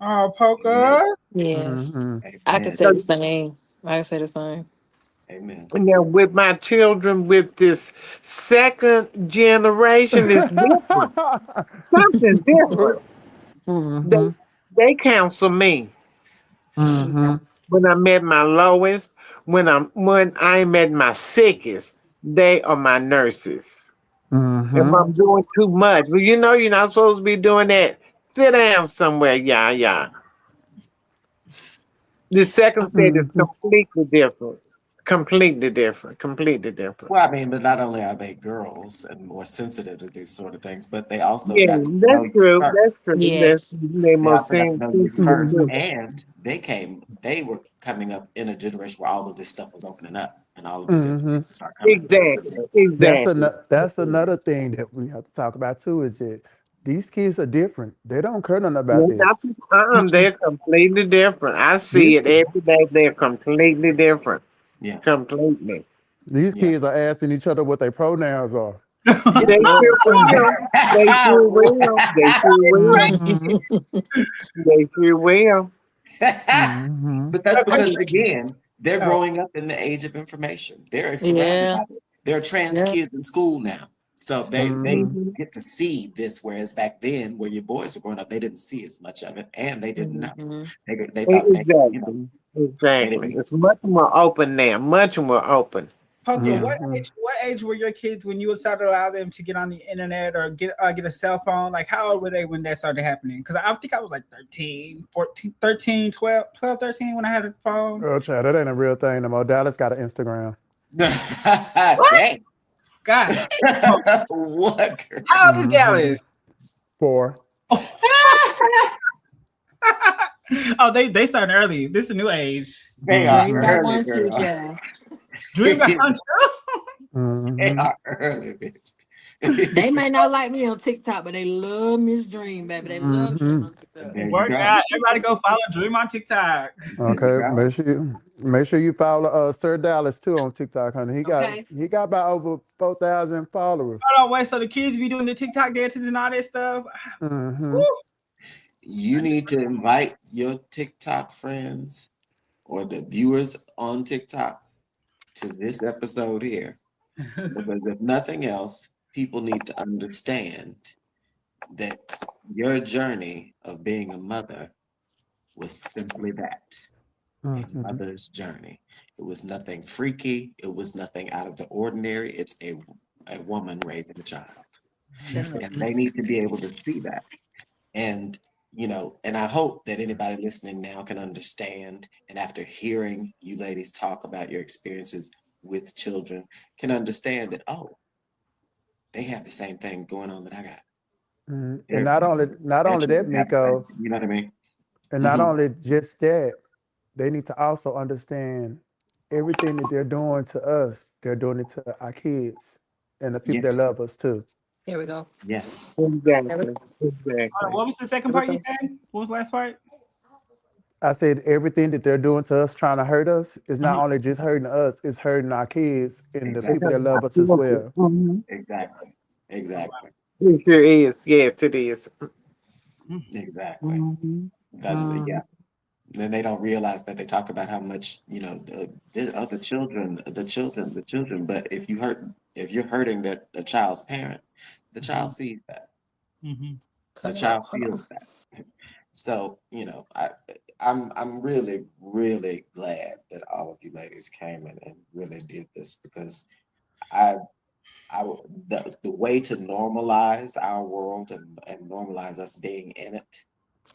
Oh, Amen. Poker. Yes. Hmm. I can Amen. say the same. I can say the same. Amen. Now, with my children, with this second generation, is different. Something different. They Hmm. they counsel me Hmm. when I'm at my lowest, when I'm at my sickest. They are my nurses. If Hmm. I'm doing too much, well, you know you're not supposed to be doing that. Sit down somewhere, yeah, yeah. The second set is Hmm. completely different. Completely different. Completely different. Well, I mean, but not only are they girls and more sensitive to these sort of things, but they also Yeah, got to know that's you true. first. That's true. That's Yes. the They most also got to thing know you to first. do. And they were coming up in a generation where all of this stuff was opening up and all of this Hmm. information started coming to them. Exactly. Exactly. That's another thing that we have to talk about too is that these kids are different. They don't care nothing about They're this. they're completely different. I see These it ki- every day. They're completely different. Yeah. Completely. these Yeah. kids are asking each other what their pronouns are. Yes, They Lord. sure will. They sure will. They sure will. Hmm. They sure will. Hmm. But that's because, Hey, again, they're Oh, growing up in the age of information. They're surrounded yeah. by it. There are trans Yeah. kids in school now. So they Hmm. Mhm. get to see this, whereas back then, where your boys were growing up, they didn't see as much of it, and they didn't know. Mhm. They thought they, Exactly. they Exactly. didn't. It's much more open now. Much more open. Poker, Yeah. what age were your kids when you started to allow them to get on the internet or get a cell phone? Like, how old were they when that started happening? Because I think I was like 13, 14, 13, 12, 13 when I had a phone. Oh, child, that ain't a real thing no more. Dallas got an Instagram. Dang. God. What? How old is Dallas? 4. Oh, they started early. This is a new age. They are Dream got early, one too, girl. child. Dream got one too. They are early, bitch. They may not like me on TikTok, but they love Miss Dream, baby. They love Dream on TikTok. There you Work go. out. Everybody go follow Dream on TikTok. Okay, go. make sure you follow Sir Dallas too on TikTok, honey. He got about over 4,000 followers. Hold on, wait. So the kids be doing the TikTok dances and all that stuff. You need to invite your TikTok friends or the viewers on TikTok to this episode here. Because if nothing else, people need to understand that your journey of being a mother was simply that. A mother's journey. It was nothing freaky. It was nothing out of the ordinary. It's a woman raising a child. And they need to be able to see that. And, and I hope that anybody listening now can understand, and after hearing you ladies talk about your experiences with children, can understand that, oh, they have the same thing going on that I got. And not only that, Miko, you know what I mean? And not only just that, they need to also understand everything that they're doing to us, they're doing it to our kids and the people that love us too. Here we go. Yes. Exactly. What was the second part you said? What was the last part? I said everything that they're doing to us, trying to hurt us, is not only just hurting us, it's hurting our kids and the people that love us as well. Exactly. It sure is. Yes, it is. Exactly. That's Then they don't realize that they talk about how much the children. But if you're hurting the child's parent, the child sees that. The child feels that. So I'm really, really glad that all of you ladies came in and really did this, because the way to normalize our world and normalize us being in it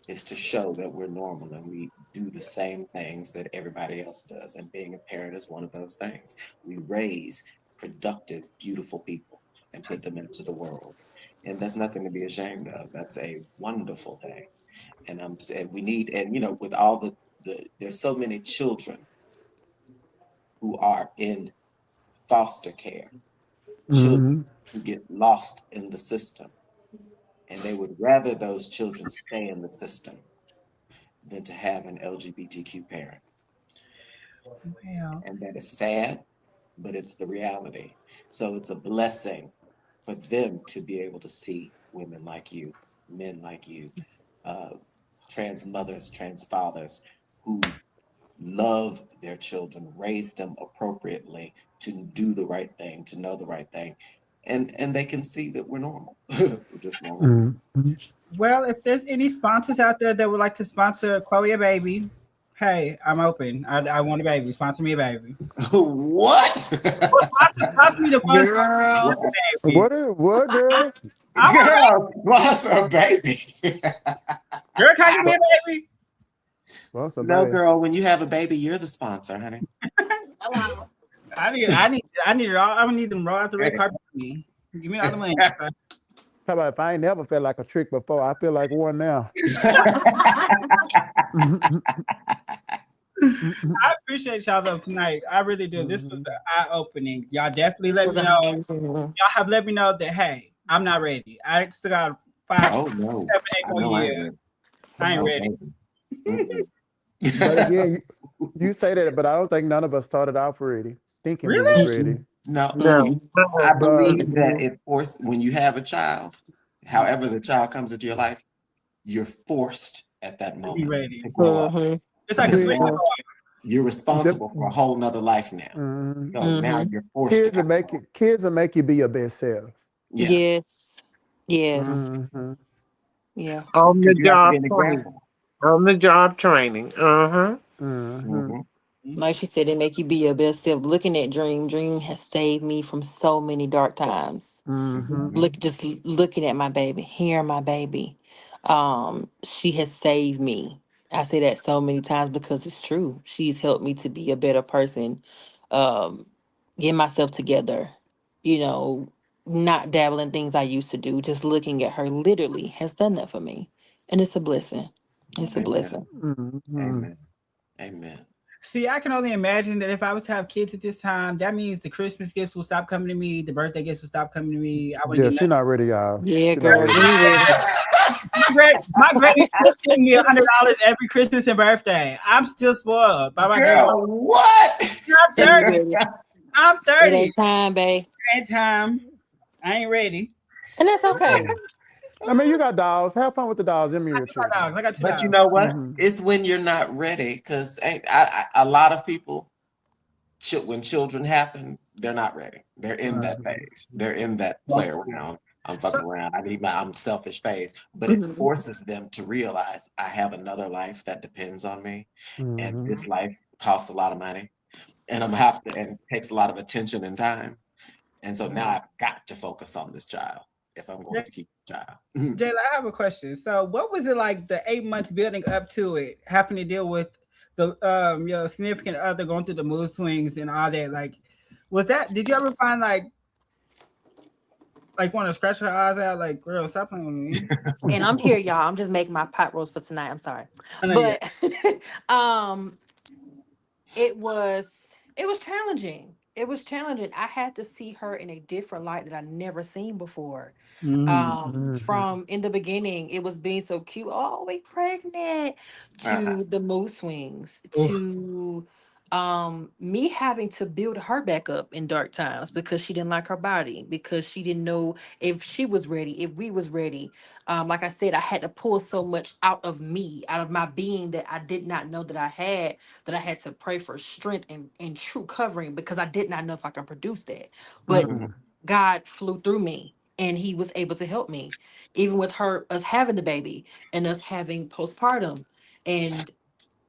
is to show that we're normal and we do the same things that everybody else does. And being a parent is one of those things. We raise productive, beautiful people and put them into the world. And that's nothing to be ashamed of. That's a wonderful thing. And we need, with all there's so many children who are in foster care, children who get lost in the system. And they would rather those children stay in the system than to have an LGBTQ parent. And that is sad, but it's the reality. So it's a blessing for them to be able to see women like you, men like you, trans mothers, trans fathers who love their children, raise them appropriately, to do the right thing, to know the right thing. And they can see that we're normal. We're just normal. Well, if there's any sponsors out there that would like to sponsor Chloe a baby, hey, I'm open. I want a baby. Sponsor me a baby. What? Sponsor me the Girl. What, girl? Girl, sponsor a baby. Girl, can you be a baby? No, girl, when you have a baby, you're the sponsor, honey. I need it all. I'm gonna need them raw out the red carpet for me. Give me all the money. How about if I ain't never felt like a trick before, I feel like one now. I appreciate y'all though tonight. I really do. This was eye-opening. Y'all definitely let me know. Y'all have let me know that, hey, I'm not ready. I still got 5, 7, 8 more years. I ain't ready. But again, you say that, but I don't think none of us started off ready, thinking we was ready. No. I believe that when you have a child, however the child comes into your life, you're forced at that moment to grow up. It's like a switch. You're responsible for a whole nother life now. So now you're forced. Kids will make you be your best self. Yeah. Yes. Yeah. On the job training. On the job training. Like she said, it make you be your best self. Looking at Dream has saved me from so many dark times. Mm-hmm. Just looking at my baby, hearing my baby, she has saved me. I say that so many times because it's true. She's helped me to be a better person, um, get myself together, you know, not dabbling things I used to do. Just looking at her literally has done that for me, and it's a blessing. It's a Amen. blessing. Mm-hmm. Amen. Amen. See, I can only imagine that if I was to have kids at this time, that means the Christmas gifts will stop coming to me, the birthday gifts will stop coming to me. I wouldn't Yeah, get she nothing. not ready, y'all. Yeah, She not girl, ready. you ain't ready. My granny still sending me $100 every Christmas and birthday. I'm still spoiled by my granny. Girl, what? I'm You 30. ready. I'm It 30. ain't time, babe. Ain't time. I ain't ready. And that's okay. I mean, you got dolls. Have fun with the dolls. Them your children. Dogs. I got two But dogs. you know what? Mhm. It's when you're not ready, because a lot of people, when children happen, they're not ready. They're in that phase. They're in that play around. I'm fucking around. I'm selfish phase. But it Mhm. forces them to realize I have another life that depends on me, and Mhm. this life costs a lot of money, and and takes a lot of attention and time. And so now I've got to focus on this child if I'm going to keep the child. Jayla, I have a question. So, what was it like the 8 months building up to it, having to deal with the your significant other going through the mood swings and all that? Like, was that? Did you ever find like want to scratch her eyes out? Like, girl, stop playing with me. And I'm here, y'all. I'm just making my pot roast for tonight. I'm sorry. I know you. But um it was challenging. It was challenging. I had to see her in a different light that I never seen before. Mhm. From in the beginning, it was being so cute, oh, we pregnant, Uh-huh. to the mood swings, Oof. to me having to build her back up in dark times because she didn't like her body, because she didn't know if she was ready, if we was ready. Like I said, I had to pull so much out of me, out of my being, that I did not know that I had, that I had to pray for strength and true covering, because I did not know if I can produce that. But Mhm. God flew through me, and he was able to help me, even with us having the baby and us having postpartum. And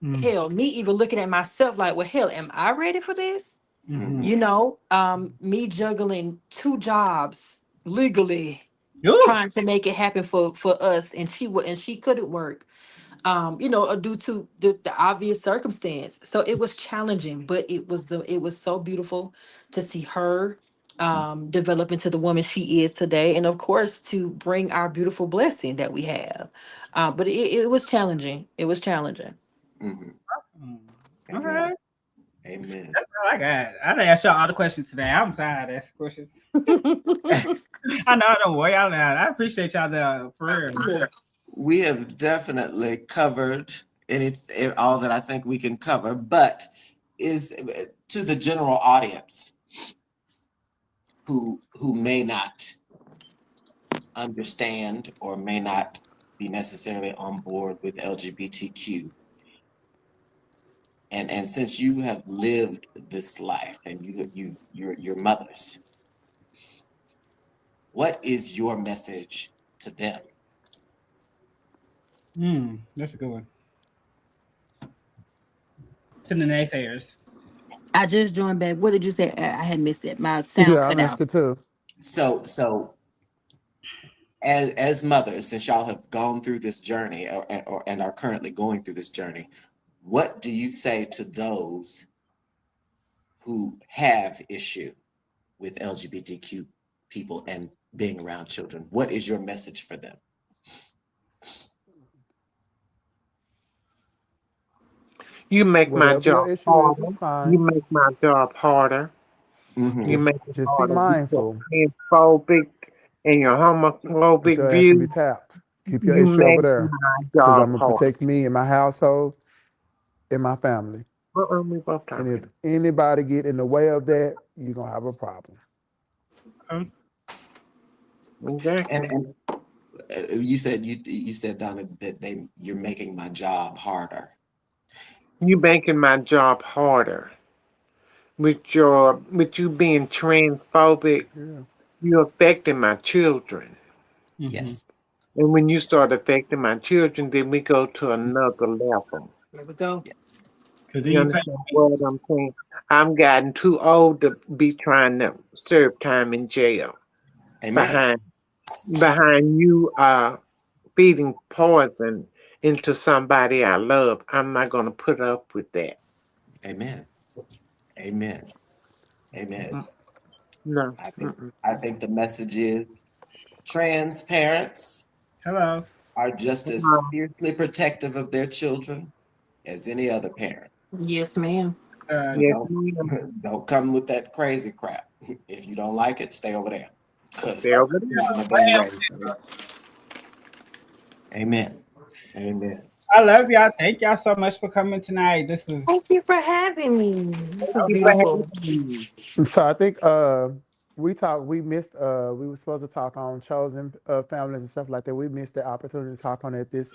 Mm. hell, me even looking at myself like, well, hell, am I ready for this? Mm-hmm. Me juggling two jobs legally, Ooh. trying to make it happen for us, and she couldn't work, due to the obvious circumstance. So it was challenging, but it was so beautiful to see her develop into the woman she is today, and of course to bring our beautiful blessing that we have. But it was challenging. It was challenging. Mhm. Mm. Amen. Okay. Amen. That's all I got. I done asked y'all all the questions today. I'm tired of asking questions. I know, don't worry y'all out. I appreciate y'all though, for real. We have definitely covered all that I think we can cover, but is to the general audience who may not understand or may not be necessarily on board with LGBTQ. And since you have lived this life and you're mothers, what is your message to them? That's a good one. To the naysayers. I just joined back. What did you say? I had missed it. My sound Yeah, I cut missed out. it too. So as mothers, since y'all have gone through this journey and are currently going through this journey, what do you say to those who have issue with LGBTQ people and being around children? What is your message for them? You make my Whatever your job issue is harder. You fine. make my job harder. You Mhm. make it Just be harder. You mindful get transphobic and your that homophobic your ass can be views. tapped. Keep your You issue over make there, my because job I'm gonna harder. protect me and my household and my family. We both And if talking. anybody get in the way of that, you're gonna have a problem. Um, Exactly. And you said, Donna, that you're making my job harder. You making my job harder with you being transphobic. Yeah. You're affecting my children. Yes. And when you start affecting my children, then we go to another level. There we go. Yes. You understand what I'm saying? I'm gotten too old to be trying to serve time in jail. Amen. Behind you feeding poison into somebody I love. I'm not gonna put up with that. Amen. Amen. Amen. No. I think the message is trans parents Hello. are just as fiercely protective of their children as any other parent. Yes, ma'am. Yes, Don't come with that crazy crap. If you don't like it, stay over there. stay over there. Amen. Amen. I love y'all. Thank y'all so much for coming tonight. This was Thank you for having me. This is Thank you for beautiful. having me. So I think we missed we were supposed to talk on chosen families and stuff like that. We missed the opportunity to talk on it this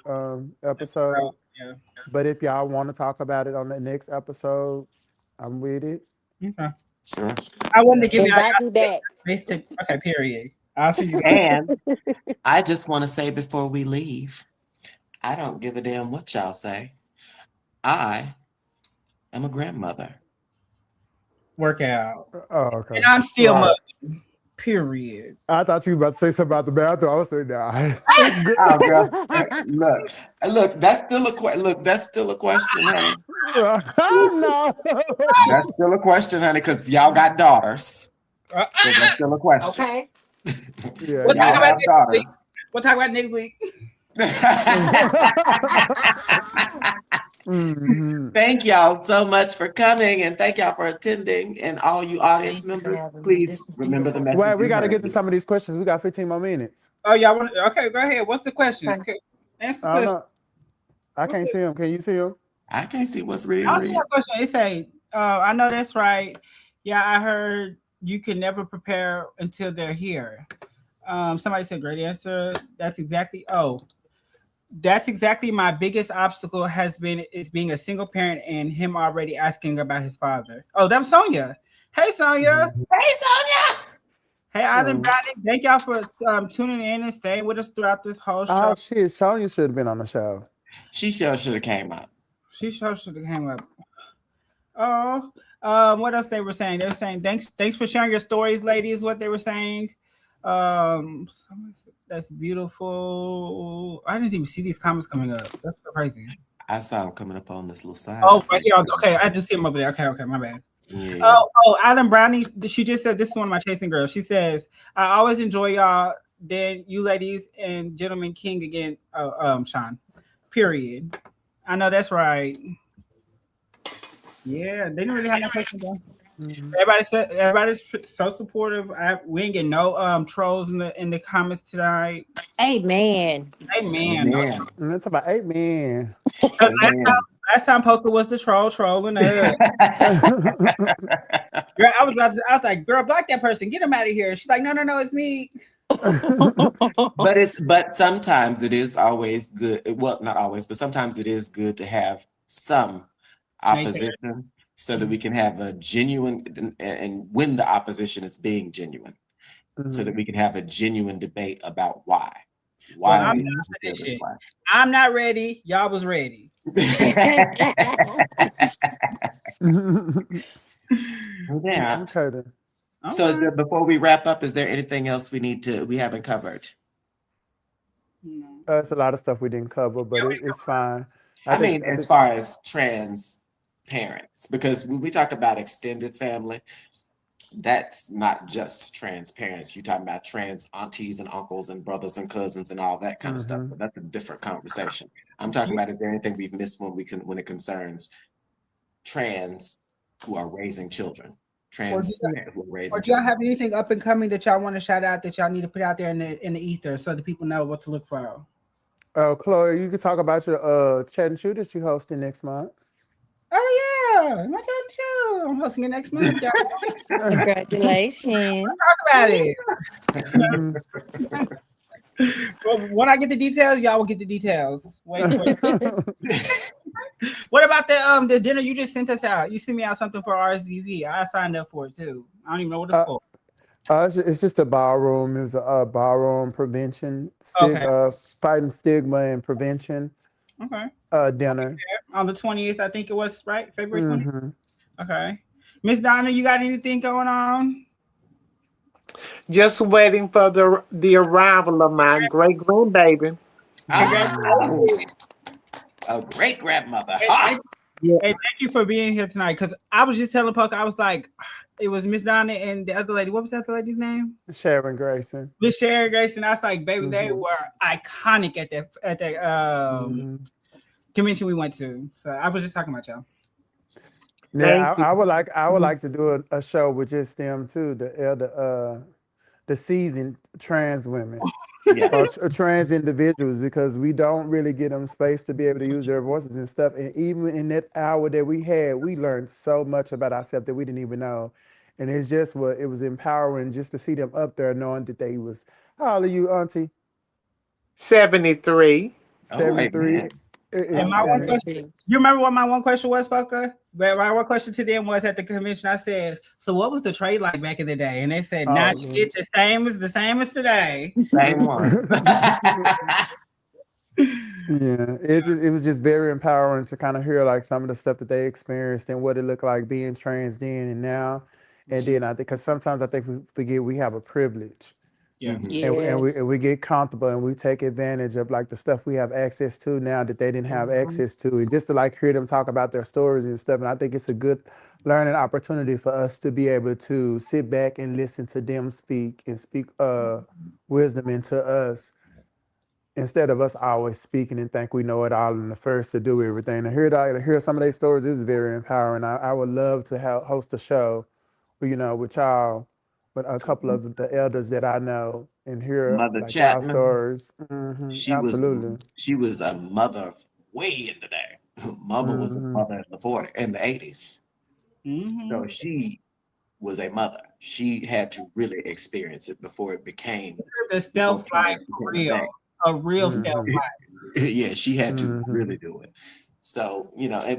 episode. yeah. But if y'all want to talk about it on the next episode, I'm with it. Okay. Sure. I wanted to give y'all Invite me back. basic. Okay, period. I'll see you. And I just want to say before we leave, I don't give a damn what y'all say. I am a grandmother. Work out. Oh, okay. And I'm still Right. mother. Period. I thought you were about to say something about the bathroom. I was saying, nah. Oh, girl. Look, that's still a that's still a question, honey. No. That's still a question, honey, because y'all got daughters. So that's still a question. Okay. Yeah, We'll talk Y'all about have next daughters. week. We'll talk about next week. Mhm. Thank y'all so much for coming, and thank y'all for attending. And all you audience Thank you for members, having me. please This was remember the beautiful. message. Well, we you got to heard. get to some of these questions. We got 15 more minutes. Oh, y'all want? Okay, go ahead. What's the questions? Okay. Answer the I don't question. know. I can't see him. Can you see him? I can't see what's reading. I'll see that question. It say, I know that's right. Yeah, I heard you can never prepare until they're here. Somebody said, great answer. That's exactly my biggest obstacle has been is being a single parent and him already asking about his father. Oh, that was Sonia. Hey, Sonia. Hey, Sonia. Hey, Island Brownie. Thank y'all for tuning in and staying with us throughout this whole show. Oh, shit. Sonya should have been on the show. She sure should have came up. She sure should have came up. Oh, what else they were saying? They were saying thanks for sharing your stories, ladies. What they were saying. That's beautiful. I didn't even see these comments coming up. That's so crazy. I saw them coming up on this little side. Oh, right here. Okay, I just see them over there. Okay, my bad. Yeah. Oh, Adam Brownie. She just said this is one of my chasing girls. She says, I always enjoy y'all. Then you ladies and gentlemen king again. Sean. Period. I know that's right. Yeah, they didn't really have no question though. Mm-hmm. Everybody's so supportive. We ain't get no trolls in the comments tonight. Amen. That's about amen. Last time Poker was the trolling us. Girl, I was like, girl, block that person, get him out of here. She's like, no, it's me. But sometimes it is always good. Well, not always, but sometimes it is good to have some opposition so that we can have a genuine and when the opposition is being genuine, so that we can have a genuine debate about why. Well, I'm not ready. Y'all was ready. Yeah. Okay. So before we wrap up, is there anything else we haven't covered? It's a lot of stuff we didn't cover, but it's fine. I mean, as far as trans parents, because when we talk about extended family, that's not just trans parents. You're talking about trans aunties and uncles and brothers and cousins and all that kind of stuff. So that's a different conversation. I'm talking about, is there anything we've missed when it concerns trans who are raising children? Or do y'all have anything up and coming that y'all want to shout out that y'all need to put out there in the ether so that people know what to look for? Chloe, you can talk about your chat and shoot that you're hosting next month. Oh yeah, my chat and shoot. I'm hosting it next month. Congratulations. Talk about it. Well, when I get the details, y'all will get the details. Wait. What about the dinner you just sent us out? You sent me out something for RSVP. I signed up for it too. I don't even know what it's for. It's just a ballroom. It was a ballroom prevention, fighting stigma and prevention dinner. on the 20th. I think it was, right? February 20th. Mm-hmm. Okay. Miss Donna, you got anything going on? Just waiting for the arrival of my great grandbaby. Oh, a great grandmother. Hey, thank you for being here tonight. Because I was just telling Puck, I was like, it was Miss Donna and the other lady. What was the other lady's name? Sharon Grayson. Miss Sharon Grayson. I was like, baby, they were iconic at that convention we went to. So I was just talking about y'all. Yeah, I would like to do a show with just them too, the seasoned trans women. Or trans individuals, because we don't really get them space to be able to use their voices and stuff. And even in that hour that we had, we learned so much about ourselves that we didn't even know. And it's just it was empowering just to see them up there knowing that they was, how old are you, Auntie? 73. 73. And my one question, you remember what my one question was, Fucker? But my one question to them was at the convention, I said, so what was the trade like back in the day? And they said, not shit, the same as today. Same one. Yeah, it was just very empowering to kind of hear like some of the stuff that they experienced and what it looked like being trans then and now. And then I think, because sometimes I think we forget we have a privilege. Yeah. And we get comfortable and we take advantage of like the stuff we have access to now that they didn't have access to, and just to like hear them talk about their stories and stuff. And I think it's a good learning opportunity for us to be able to sit back and listen to them speak and speak wisdom into us, instead of us always speaking and think we know it all and the first to do everything. To hear some of their stories is very empowering. I would love to host a show, with y'all, with a couple of the elders that I know, and hear Mother like Chapman. our stories. Absolutely. She was a mother way in the day. Mama was a mother in the 80s. So she was a mother. She had to really experience it before it became the stealth life real. A real stealth life. Yeah, she had to really do it. So,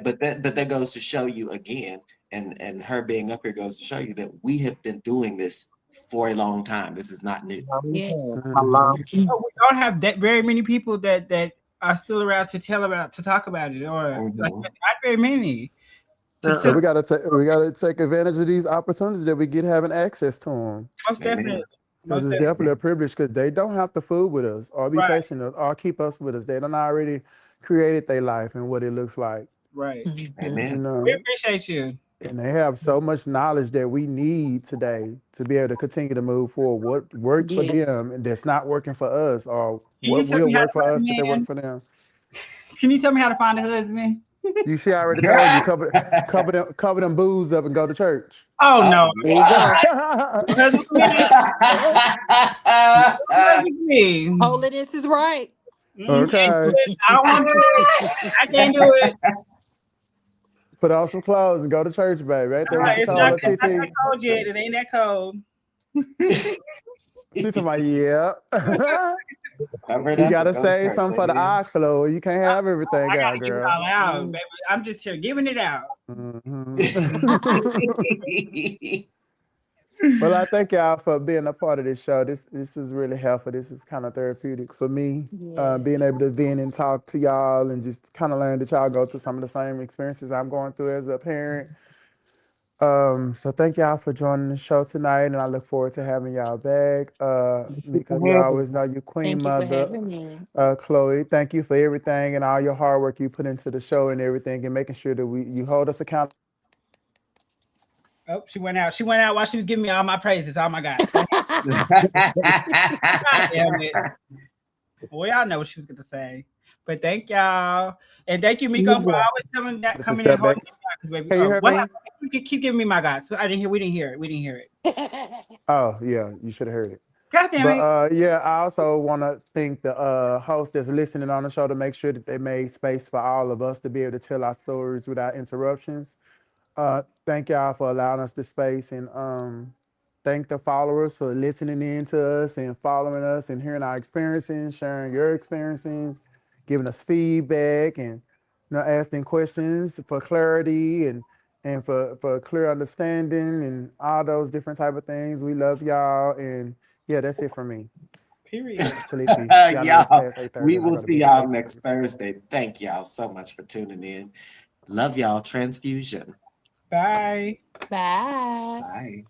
but that goes to show you again, and her being up here goes to show you that we have been doing this for a long time. This is not new. We don't have that very many people that are still around to talk about it, or like, not very many. So we gotta take advantage of these opportunities that we get having access to them. Most definitely. Because it's definitely a privilege, because they don't have to fool with us or be patient or keep us with us. They done already created their life and what it looks like. Right. Amen. We appreciate you. And they have so much knowledge that we need today to be able to continue to move forward. What worked for them and that's not working for us, or what will work for us that they work for them. Can you tell me how to find a husband? She already told you, cover them booze up and go to church. Oh no. There you go. Holiness is right. Okay. I don't want to do it. I can't do it. Put on some clothes and go to church, baby. Right there. It's not that cold yet. It ain't that cold. She's talking about, yeah. You gotta say something for the eye clothes. You can't have everything out, girl. Give it all out, baby. I'm just here giving it out. Well, I thank y'all for being a part of this show. This is really helpful. This is kind of therapeutic for me. Being able to vent and talk to y'all and just kind of learn that y'all go through some of the same experiences I'm going through as a parent. So thank y'all for joining the show tonight, and I look forward to having y'all back. Because you always know your queen mother, Chloe. Thank you for everything and all your hard work you put into the show and everything, and making sure that you hold us accountable. Oh, she went out. She went out while she was giving me all my praises. Oh my God. God damn it. Well, y'all know what she was going to say. But thank y'all. And thank you, Miko, for always coming and holding it down. Baby, you keep giving me my God. So we didn't hear it. Oh, yeah, you should have heard it. God damn it. Yeah, I also want to thank the host that's listening on the show to make sure that they made space for all of us to be able to tell our stories without interruptions. Thank y'all for allowing us this space, and thank the followers for listening in to us and following us and hearing our experiences, sharing your experiences, giving us feedback, and asking questions for clarity and for clear understanding and all those different type of things. We love y'all, and yeah, that's it for me. Period. Sleepy. Y'all know it's Y'all, past 8:30 we and I will go to see bed at y'all next 8:30. Thursday. Thank y'all so much for tuning in. Love y'all. Transfusion. Bye. Bye. Bye.